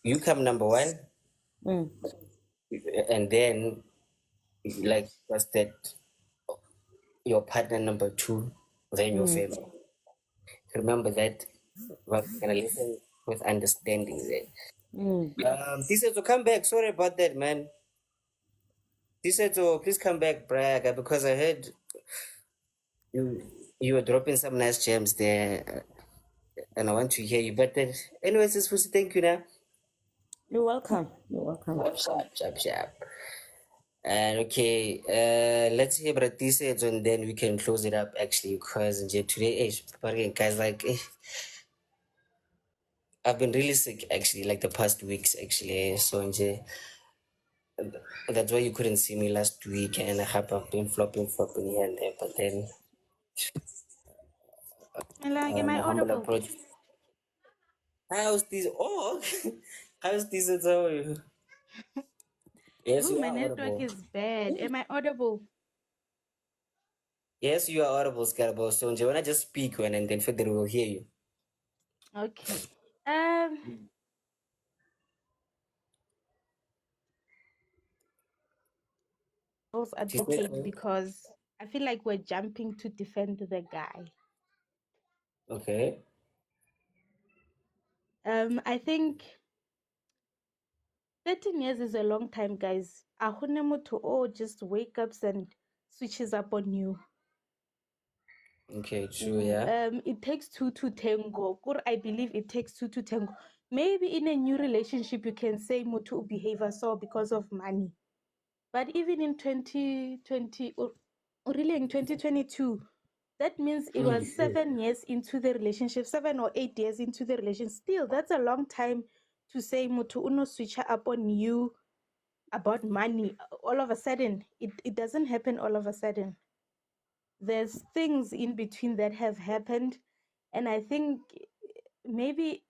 you come number one, and then like what's that? Your partner number two, then your family. Remember that. We're gonna listen with understanding. There. This is to come back. Sorry about that, man. This said to please come back, Braga, because I heard you were dropping some nice gems there, and I want to hear you. But then, anyways, it's supposed to thank you now. You're welcome. You're welcome. Sharp. And okay, let's hear about this and then we can close it up actually because today, guys, like, I've been really sick actually, like the past weeks actually. So that's why you couldn't see me last week, and I have been flopping here and there. But then, Like, am I my humble audible? approach. How's this? Oh, how's this? It's how you? Yes, Oh, you my are network audible. is bad. Am I audible? Yes, you are audible, Scarabo. So when I just speak when and then Federer will hear you. Okay. Both She said advocate so. because I feel like we're jumping to defend the guy. Okay. I think 13 years is a long time, guys. Ahune motho just wake up and switches up on you. Okay, true, yeah. It takes two to tango. I believe it takes two to tango. Maybe in a new relationship you can say motho behavior so because of money. But even in 2020 or really in 2022, that means it was 7 years into the relationship, 7 or 8 years into the relationship. Still, that's a long time to say motho uno switch up on you about money. All of a sudden, it doesn't happen all of a sudden. There's things in between that have happened, and I think maybe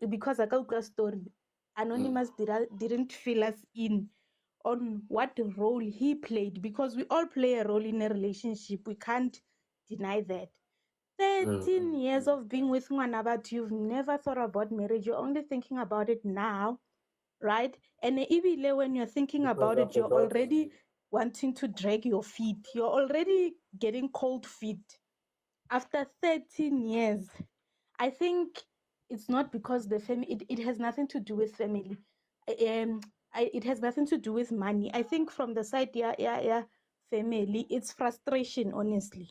because I got a story, Anonymous didn't fill us in on what role he played, because we all play a role in a relationship. We can't deny that. 13 years of being with one, but you've never thought about marriage. You're only thinking about it now, right? And even when you're thinking Because about of it, the you're daughter. already wanting to drag your feet. You're already getting cold feet after 13 years. I think it's not because the family, it has nothing to do with family. It has nothing to do with money. I think from the side, family, it's frustration, honestly.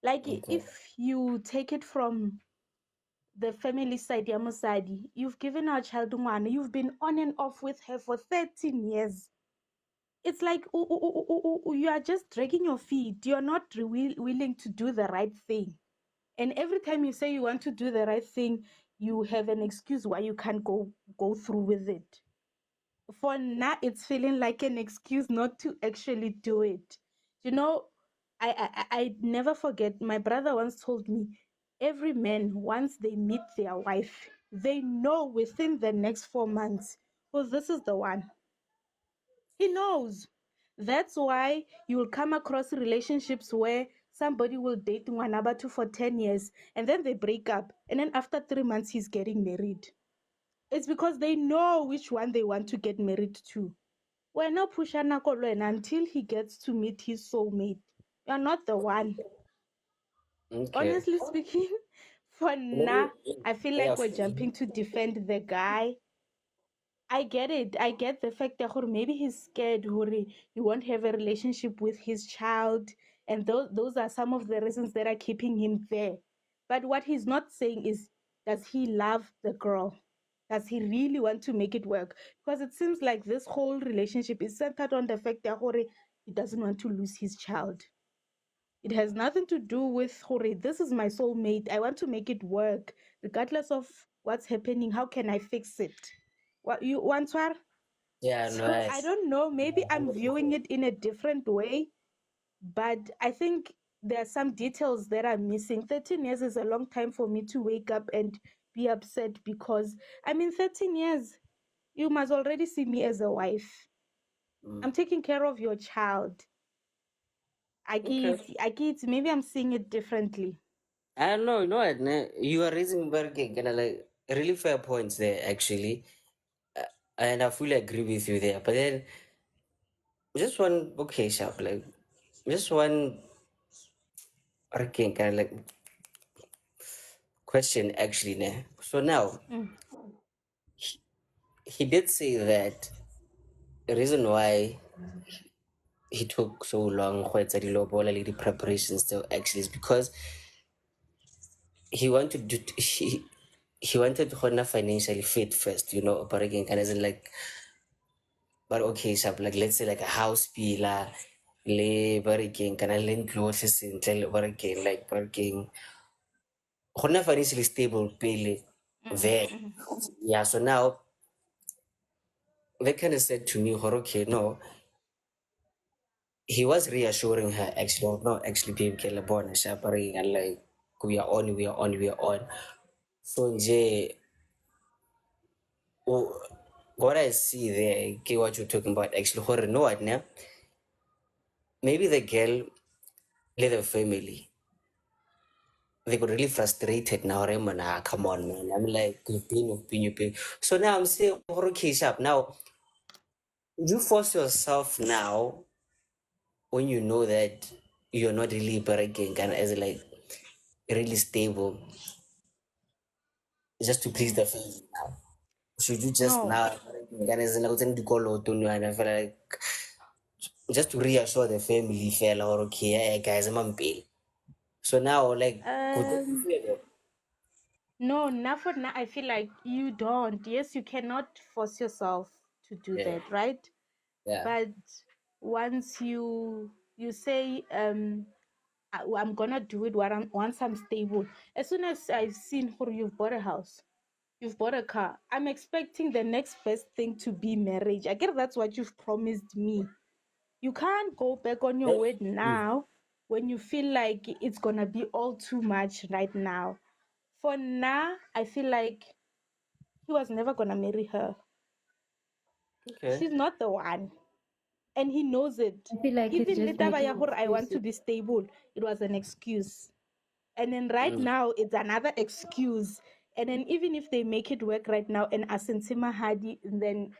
Like, Okay. if you take it from the family side, Yamusadi, you've given our child one, you've been on and off with her for 13 years. It's like you are just dragging your feet. You're not willing to do the right thing. And every time you say you want to do the right thing, you have an excuse why you can't go through with it. For now, it's feeling like an excuse not to actually do it. You know, I never forget, my brother once told me, every man, once they meet their wife, they know within the next 4 months, well, this is the one. He knows. That's why you will come across relationships where somebody will date Wanabatu for 10 years and then they break up. And then after 3 months, he's getting married. It's because they know which one they want to get married to. We're not pushing until he gets to meet his soulmate. You're not the one. Okay. Honestly speaking, for now, I feel Yeah. like we're jumping to defend the guy. I get it. I get the fact that maybe he's scared he won't have a relationship with his child. And those are some of the reasons that are keeping him there. But what he's not saying is, does he love the girl? Does he really want to make it work? Because it seems like this whole relationship is centered on the fact that he doesn't want to lose his child. It has nothing to do with this is my soulmate. I want to make it work. Regardless of what's happening, how can I fix it? What you want, Swar? Yeah, So no, I don't know, maybe I'm viewing it in a different way, but I think there are some details that are missing. 13 years is a long time for me to wake up and be upset because, I mean, 13 years, you must already see me as a wife. I'm taking care of your child. okay. I get, maybe I'm seeing it differently. I don't know, you are raising very kind of like really fair points there, actually. And I fully agree with you there. But then, just one, okay, sharp, like, just one, okay, kind of like question, actually. Ne? So now, Mm. he did say that the reason why he took so long, the preparations, so actually, is because he wanted to, he wanted to hold financially fit first, but again, kind of like, but okay, sharp, like let's say like a house pila, le barking, kind of lend clothes in tell barking, like barking, hold financially stable pele there. Yeah, so now they kind of said to me, okay, no, he was reassuring her actually, not actually being born and sharpering and like we are on. So oh, what I see there, okay, what you're talking about actually, horror, no, what now? Maybe the girl, the family, they got really frustrated now. Raymond, come on, man. I'm like, you've been. So now I'm saying, okay, sharp. Now, you force yourself now when you know that you're not really breaking and as like really stable just to please the family now. Should you just No, now, and as like, and I feel like just to reassure the family, fella, or okay, guys, I'm on. So now, like, could that be um, fair? no, not for now. I feel like you don't. Yes, you cannot force yourself to do Yeah, that, right? yeah. But once you say, I'm gonna do it once I'm stable. As soon as I've seen how you've bought a house, you've bought a car, I'm expecting the next best thing to be marriage. I guess that's what you've promised me. You can't go back on your word now when you feel like it's gonna be all too much right now. For now, I feel like he was never gonna marry her. Okay. She's not the one. And he knows it. I feel like it's Even just later, making I want to excuses. be stable, it was an excuse. And then right now, it's another excuse. And then even if they make it work right now and Asensima Hadi, and then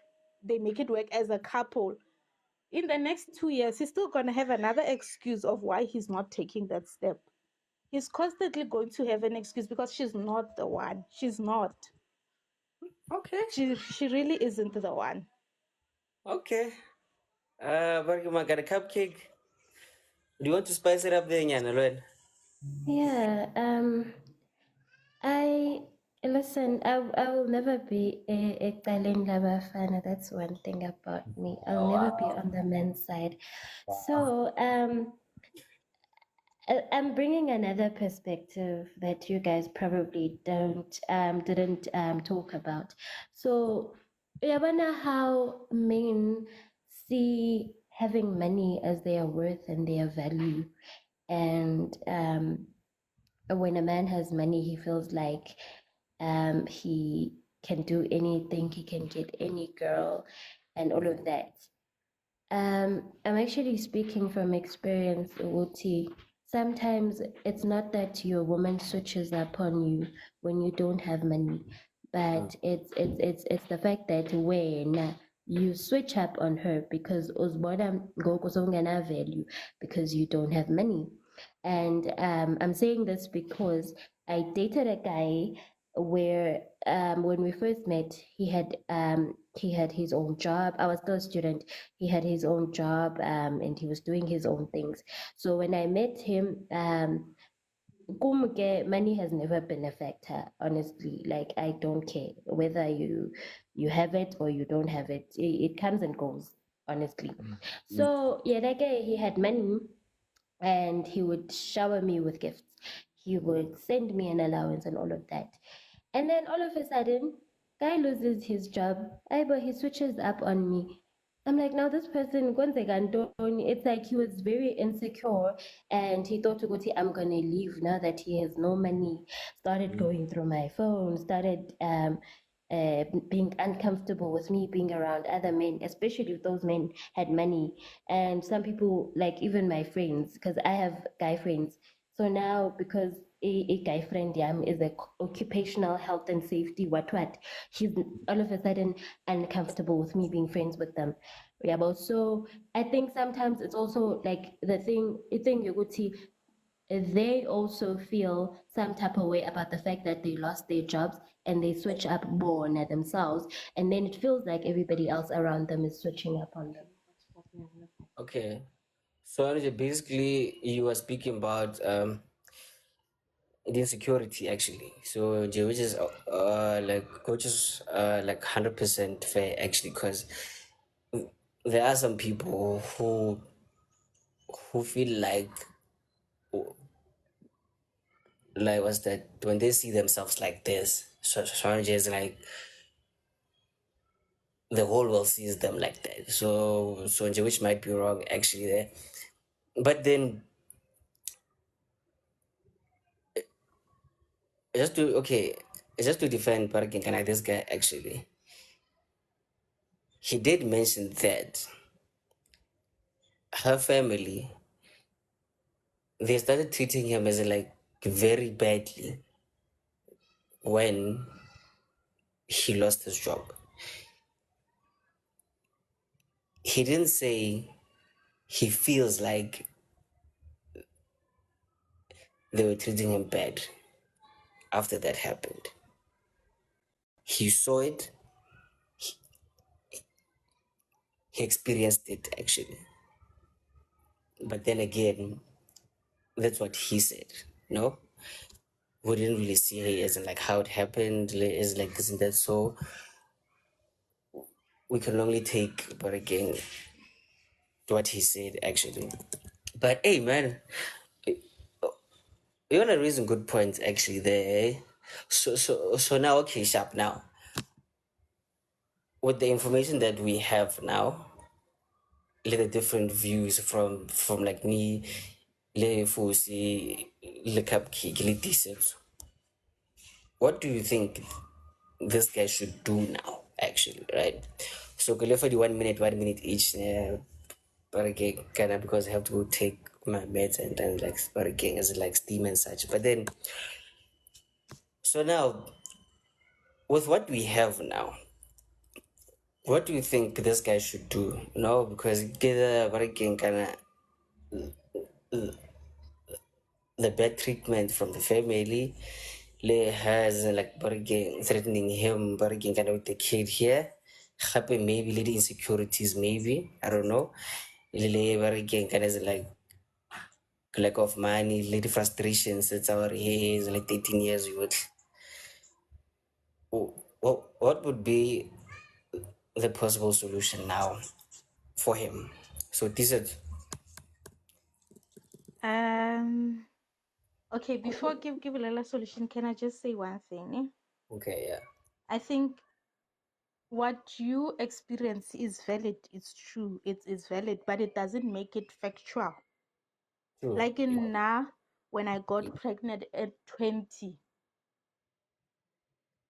they make it work as a couple, in the next 2 years, he's still going to have another excuse of why he's not taking that step. He's constantly going to have an excuse because she's not the one. She's not. Okay. She really isn't the one. Okay. But you got a cupcake. Do you want to spice it up there, Nyana Lwen? Yeah, I listen. I will never be a Talin Lava fan. That's one thing about me. I'll never be on the men's side. So I'm bringing another perspective that you guys probably didn't talk about. So, I wonder how men see having money as their worth and their value, and when a man has money, he feels like he can do anything, he can get any girl, and all of that. I'm actually speaking from experience, Uti. Sometimes it's not that your woman switches up on you when you don't have money, but it's the fact that when you switch up on her because uzbona ngokuzongena value because you don't have money. And I'm saying this because I dated a guy where when we first met, he had his own job. I was still a student. He had his own job and he was doing his own things. So when I met him, kumuke, money has never been a factor, honestly. Like I don't care whether you have it or you don't have it. It comes and goes, honestly. So yeah, that guy, he had money and he would shower me with gifts. He would send me an allowance and all of that. And then all of a sudden, Guy loses his job, but he switches up on me. I'm like, now this person, it's like he was very insecure and he thought, Guti, I'm going to leave now that he has no money. Started going through my phone, started being uncomfortable with me being around other men, especially if those men had money. And some people, like even my friends, because I have guy friends. So now, because a guy friend is a occupational health and safety, what, he's all of a sudden uncomfortable with me being friends with them. Yeah, but so I think sometimes it's also like the thing you could see, they also feel some type of way about the fact that they lost their jobs and they switch up more on themselves, and then it feels like everybody else around them is switching up on them. Okay. So basically, you were speaking about the insecurity actually. So which is like coaches like 100% fair actually, because there are some people who feel like what's that, when they see themselves like this, so just like the whole world sees them like that. So which might be wrong actually there, but then just to defend Parking, can I this guy actually, he did mention that her family, they started treating him as like very badly when he lost his job. He didn't say he feels like they were treating him bad after that happened. He saw it, he experienced it actually. But then again, that's what he said. No, we didn't really see it as in like how it happened, as like this and that. So we can only take, but again, what he said actually. But hey, man, you want to raise some good points actually there. Eh? So now, okay, sharp now. With the information that we have now, the different views from like me, le Fusi, le Cupcake, le Decent. What do you think this guy should do now, actually, right? So go for the 1 minute each. But again, kind of because I have to go take my meds and like, but again, as like steam and such. But then, so now, with what we have now, what do you think this guy should do? No, because get but again, kind of the bad treatment from the family. Le has like bargain threatening him, bargain kind of with the kid here. Happen maybe little insecurities, maybe I don't know. Le bargain kind of like lack of money, little frustrations. It's our he is like 18 years old. What would be the possible solution now for him? So this is Okay, before give a solution, can I just say one thing? okay, yeah. I think what you experience is valid, it's true, it's valid, but it doesn't make it factual. True. Like in now, when I got pregnant at 20,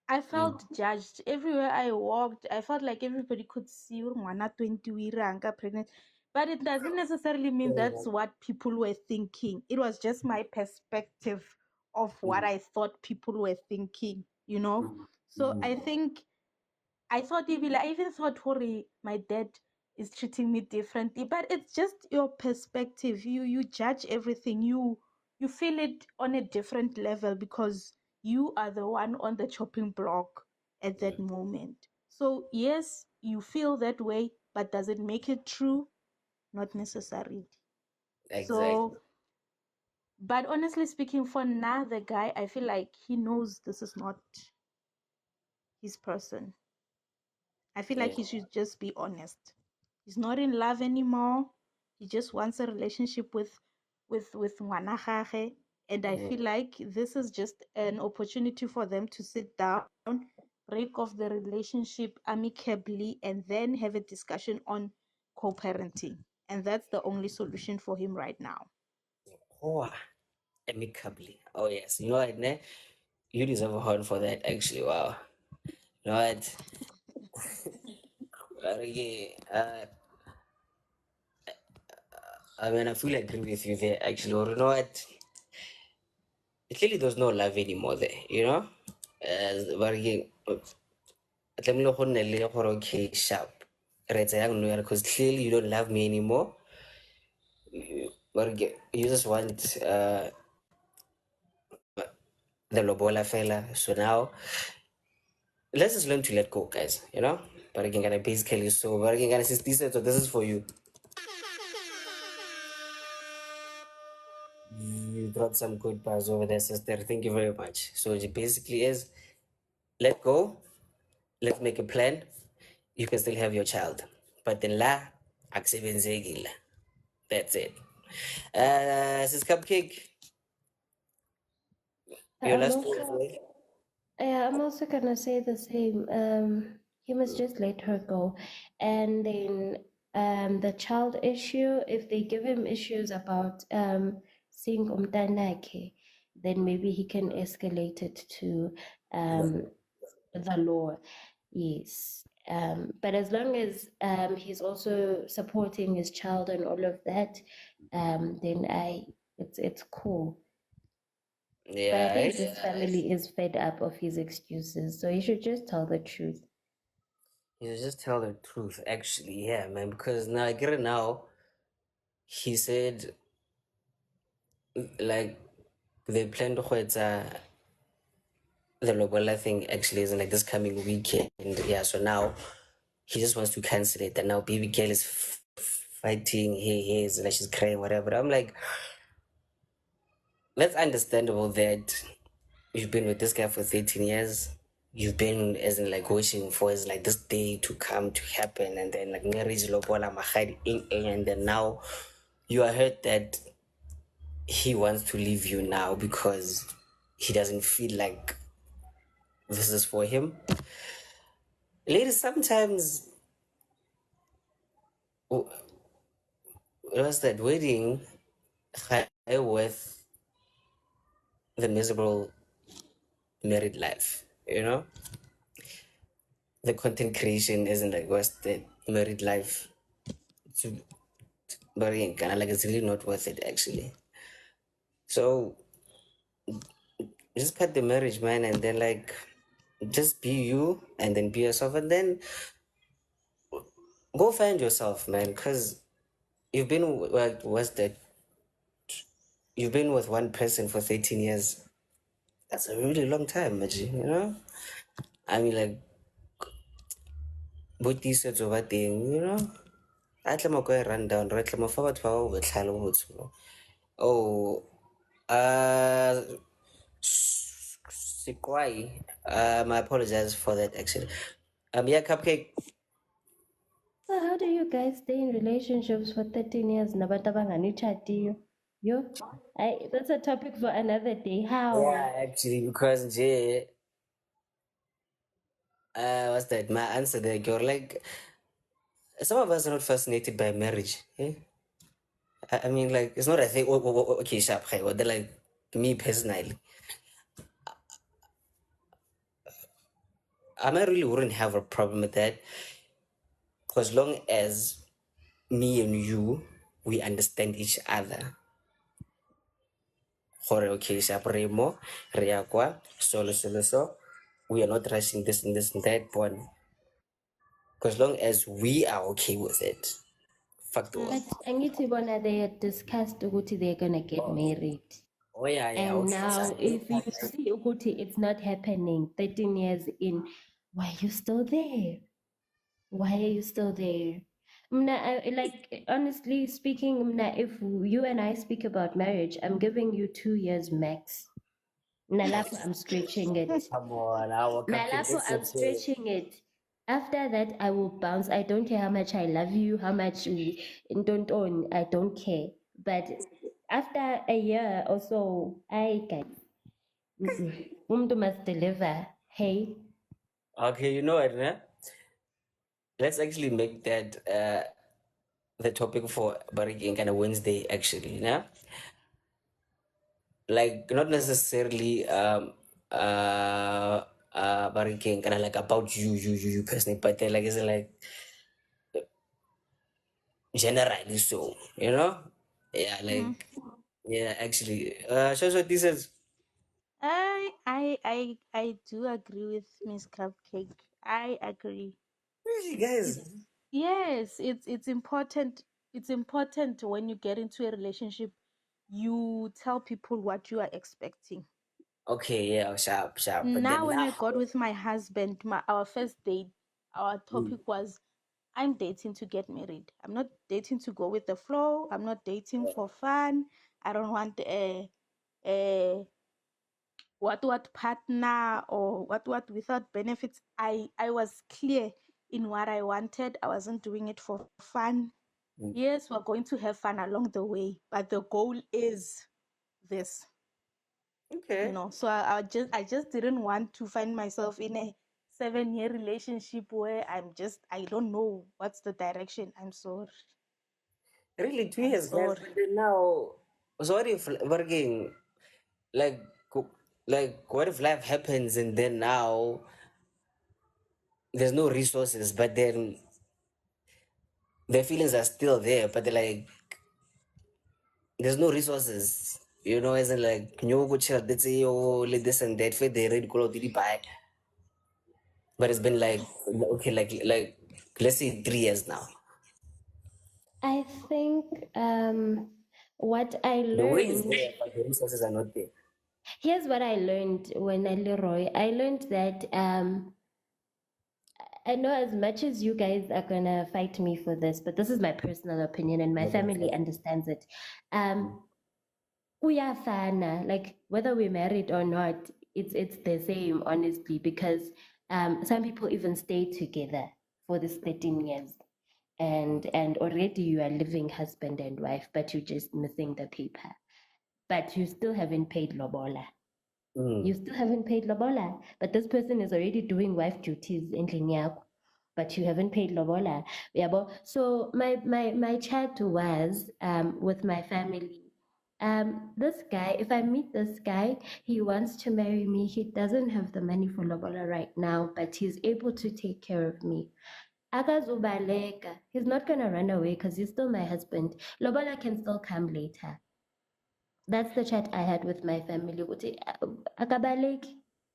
I felt judged everywhere I walked. I felt like everybody could see Mwana 20 Wiranga pregnant. But it doesn't necessarily mean that's what people were thinking. It was just my perspective of what I thought people were thinking, you know? So I think I thought I even thought Hori, my dad is treating me differently. But it's just your perspective. You judge everything. You feel it on a different level because you are the one on the chopping block at that moment. So yes, you feel that way, but does it make it true? Not necessarily. Exactly. So, but honestly speaking, for now, the guy, I feel like he knows this is not his person. I feel like he should just be honest. He's not in love anymore. He just wants a relationship with ngwana gagwe. And I feel like this is just an opportunity for them to sit down break off the relationship amicably, and then have a discussion on co-parenting. And that's the only solution for him right now. Oh, amicably. Oh yes. You know what, ne? You deserve a horn for that actually. Wow. You know what? Yeah, I mean I fully agree with you there actually. Or you know what? Clearly there's no love anymore there, you know? But again, tlamehile go nne le gore okay sharp re etsa yang nou yana because clearly you don't love me anymore. But again, you just want the lobola fella. So now let's just learn to let go, guys, you know? But again, gonna basically so but again gonna so this is for you. You brought some good bars over there, sister. Thank you very much. So it basically is let go, let's make a plan. You can still have your child. But then la akusebenzekile. That's it. Sis Cupcake, your I'm last also, word. yeah, I'm also gonna say the same. He must just let her go, and then the child issue. If they give him issues about seeing umtanake, then maybe he can escalate it to the law. Yes. But as long as he's also supporting his child and all of that, then it's cool. But I Yeah, think this family is fed up of his excuses, so he should just tell the truth. you just tell the truth, actually, yeah, man. Because now I get it now. He said like they plan to the Lobola thing actually is like this coming weekend. Yeah, so now he just wants to cancel it, and now baby girl is fighting. He is like she's crying, whatever. I'm like, that's understandable that you've been with this guy for 13 years. You've been as in like wishing for as like this day to come to happen, and then like marriage lobola mahadi and then now you are hurt that he wants to leave you now because he doesn't feel like this is for him. Ladies, sometimes what's that wedding with the miserable married life, you know? The content creation isn't like what's the married life. To, but again, kind of like it's really not worth it actually. So just cut the marriage, man, and then like just be you and then be yourself and then go find yourself, man, because you've been like what's that you've been with one person for 13 years. That's a really long time, Maji, you know? I mean like both these sets of a thing, you know? I tell my go run down, right? I'm a forward power with Halo. Oh, uh, Sikwai. I apologize for that actually. Yeah, Cupcake. So how do you guys stay in relationships for 13 years? Nabantu abanganitshatiyo? Yo, that's a topic for another day. How? Yeah, actually, because Jay, what's that? My answer there, you're like, some of us are not fascinated by marriage. Eh? I mean, like, it's not a thing. Okay, sharp, hey, or they're like me personally. I really wouldn't have a problem with that, as long as me and you we understand each other. Gore, okay, sharp, remo, reakwa, solo, solo, so. We are not rushing this and that one. As long as we are okay with it. Fuck the world. But angithi bona they had discussed ukuthi they're gonna get married. Oh yeah, yeah. And Okay. now if you see ukuthi it's not happening 13 years in, why are you still there? Why are you still there? Like honestly speaking, if you and I speak about marriage, I'm giving you 2 years max. Nalapho I'm stretching it. Come on, our cupcake. Nalapho It's I'm okay. stretching it. After that, I will bounce. I don't care how much I love you, how much we don't own. I don't care. But after a year or so, I can. Umuntu must deliver. Hey, Okay, you know what, nah? Let's actually make that the topic for Bariki kind of Wednesday, actually, nah? Like, not necessarily Bariki kind of like about you personally, but then, like, it's like generally so, you know? Yeah, Mm. like, yeah, actually. So this is, I do agree with Miss Cupcake. I agree. really, guys. It's yes, it's important. It's important when you get into a relationship, you tell people what you are expecting. Okay, yeah, sharp, sharp. But Now, then when now, I got with my husband, our first date, our mm, topic was I'm dating to get married. I'm not dating to go with the flow. I'm not dating for fun. I don't want a what partner or what without benefits. I was clear in what I wanted. I wasn't doing it for fun. mm, Yes, we're going to have fun along the way, but the goal is this. okay. So I just didn't want to find myself in a 7-year relationship where I don't know what's the direction. I'm sorry. Really, two I'm years, guys. sorry. But then now, sorry if working, like, like, what if life happens and then now there's no resources, but then the feelings are still there, but they're like, there's no resources. You know, as in like, you go chill, let's say, oh, let this and that, for the red color, did he buy? But it's been like, okay, like, let's say 3 years now. I think what I The way is learned, there, but the resources are not there. here's what I learned when I Leroy. I learned that I know as much as you guys are gonna fight me for this, but this is my personal opinion and my family understands it. Uyafana, like whether we're married or not, it's the same, honestly, because some people even stay together for this 13 years. And already you are living husband and wife, but you're just missing the paper. But you still haven't paid lobola. You Mm. still haven't paid lobola, but this person is already doing wife duties in Linyako, but you haven't paid lobola. Yeah, but so my chat was with my family. This guy, if I meet this guy, he wants to marry me. He doesn't have the money for lobola right now, but he's able to take care of me. Akazubaleka, he's not gonna run away because he's still my husband. Lobola can still come later. That's the chat I had with my family. Akabalek,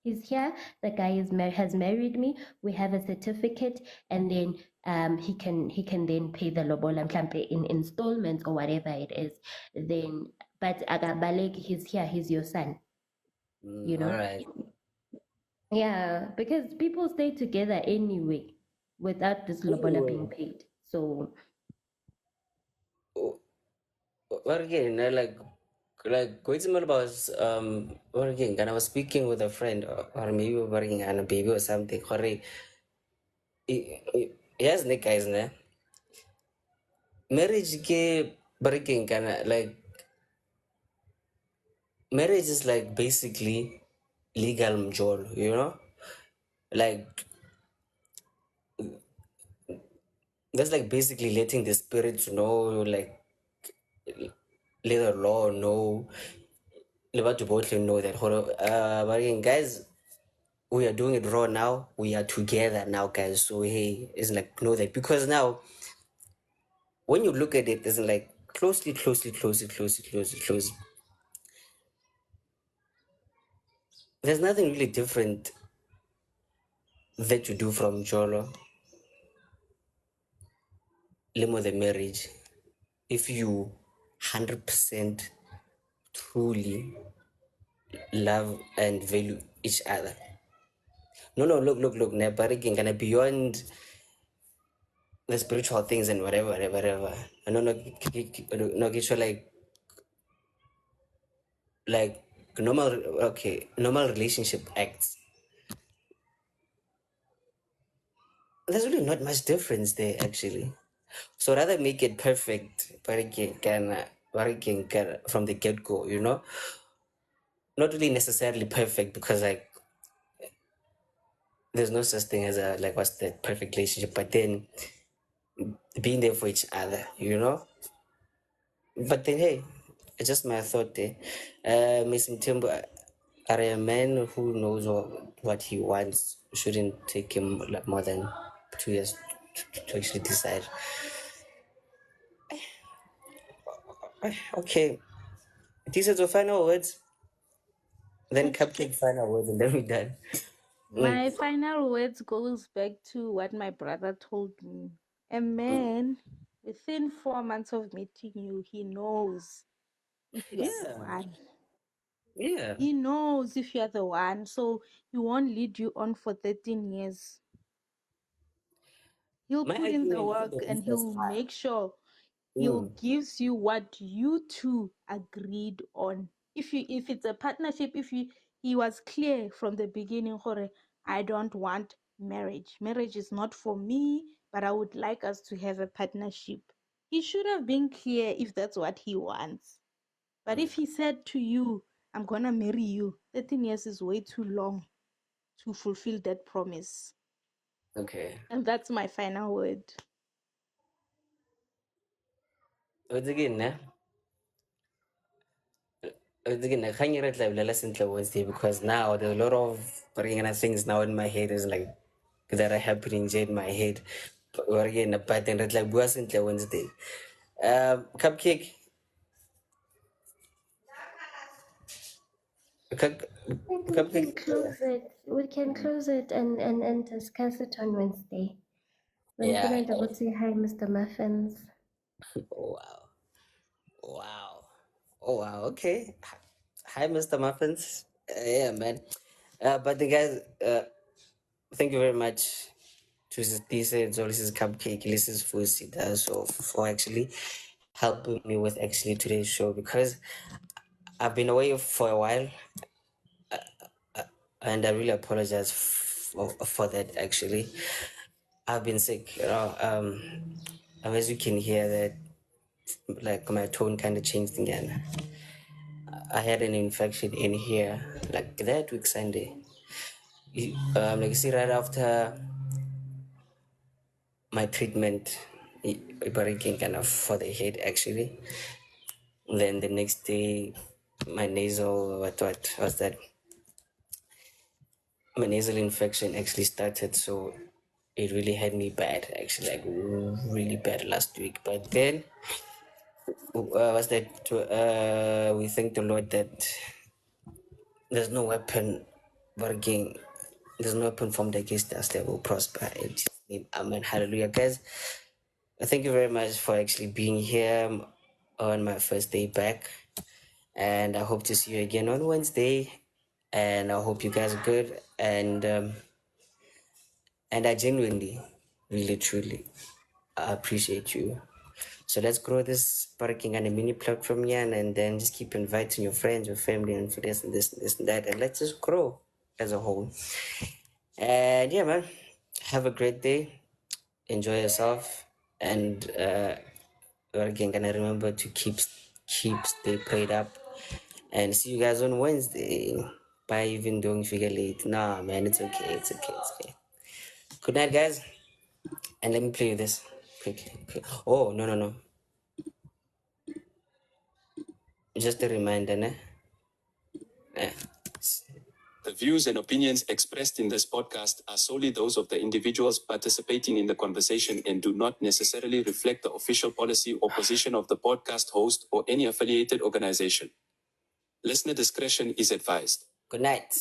he's here. The guy has married me. We have a certificate, and then he can then pay the lobola mhlampe in installments or whatever it is. Then, but Akabalek, he's here. He's your son. You All know, right. yeah, because people stay together anyway without this lobola being Anyway, paid. So what again? Like what's about what again? And I was speaking with a friend, or maybe working on a baby or something. Hore, yes, ne guys, ne marriage ke breaking kind like marriage is like basically legal mjol, you know, like that's like basically letting the spirits know, like let the law know, let what both know that. But again, guys, we are doing it raw now. We are together now, guys. So hey, it's like know that because now when you look at it, it's like closely. There's nothing really different that you do from Jolo, limo the marriage. If you 100% truly love and value each other. No, look, Nepariking kind of beyond the spiritual things and whatever. I don't know, no, get you like normal, okay, normal relationship acts. There's really not much difference there, actually. So rather make it perfect, can from the get go, you know, not really necessarily perfect because like there's no such thing as a like what's the perfect relationship, but then being there for each other, you know. But then hey, it's just my thought there. Miss Mtimbo, are a man who knows what he wants shouldn't take him like more than 2 years to actually decide. Okay, these are the final words. Then Cupcake final words, and then we're done. My final words goes back to what my brother told me. A man, within 4 months of meeting you, he knows if you are the Yeah, one. yeah. He knows if you are the one, so he won't lead you on for 13 years. He'll My put in the argument work for the and first he'll part. make sure he'll gives you what you two agreed on. If it's a partnership, he was clear from the beginning, Hore, I don't want marriage. Marriage is not for me, but I would like us to have a partnership. He should have been clear if that's what he wants. But if he said to you, I'm gonna marry you, 13 years is way too long to fulfill that promise. Okay. And that's my final word. Once again, again, I can't read like lesson Wednesday because now there's a lot of bringing things now in my head is like that are happening in my head. Or again, but then read like Wednesday. Cupcake. We Cupcake. can close it. We can close it and discuss it on Wednesday. When Yeah. can I double say hi, Mr. Muffins? Oh, wow. Wow. Oh wow. Okay. Hi, Mr. Muffins. Yeah, man. But the guys, thank you very much to this is Cupcake, this is Fusita, so for actually helping me with actually today's show because I've been away for a while, and I really apologize for that. Actually, I've been sick. As you can hear that, like my tone kind of changed again. I had an infection in here, like that week Sunday. Like you see, right after my treatment, breaking kind of for the head actually. Then the next day, my nasal what was that? My nasal infection actually started, so it really had me bad actually, like really bad last week. But then, was that? We thank the Lord that there's no weapon working. There's no weapon formed against us that will prosper. In Jesus' name, amen. Hallelujah, guys. Thank you very much for actually being here on my first day back. And I hope to see you again on Wednesday. And I hope you guys are good. And I genuinely, really, truly appreciate you. So let's grow this parking and a mini platform here, and then just keep inviting your friends, your family, and for this and this and this and that, and let's just grow as a whole. And yeah, man, have a great day. Enjoy yourself, and again, gonna remember to stay prayed up, and see you guys on Wednesday. Bye, even though if you get late. Nah, man, it's okay. It's okay. It's okay. Good night, guys. And let me play you this quickly. Oh, no. Just a reminder, ne? The views and opinions expressed in this podcast are solely those of the individuals participating in the conversation and do not necessarily reflect the official policy or position of the podcast host or any affiliated organization. Listener discretion is advised. Good night.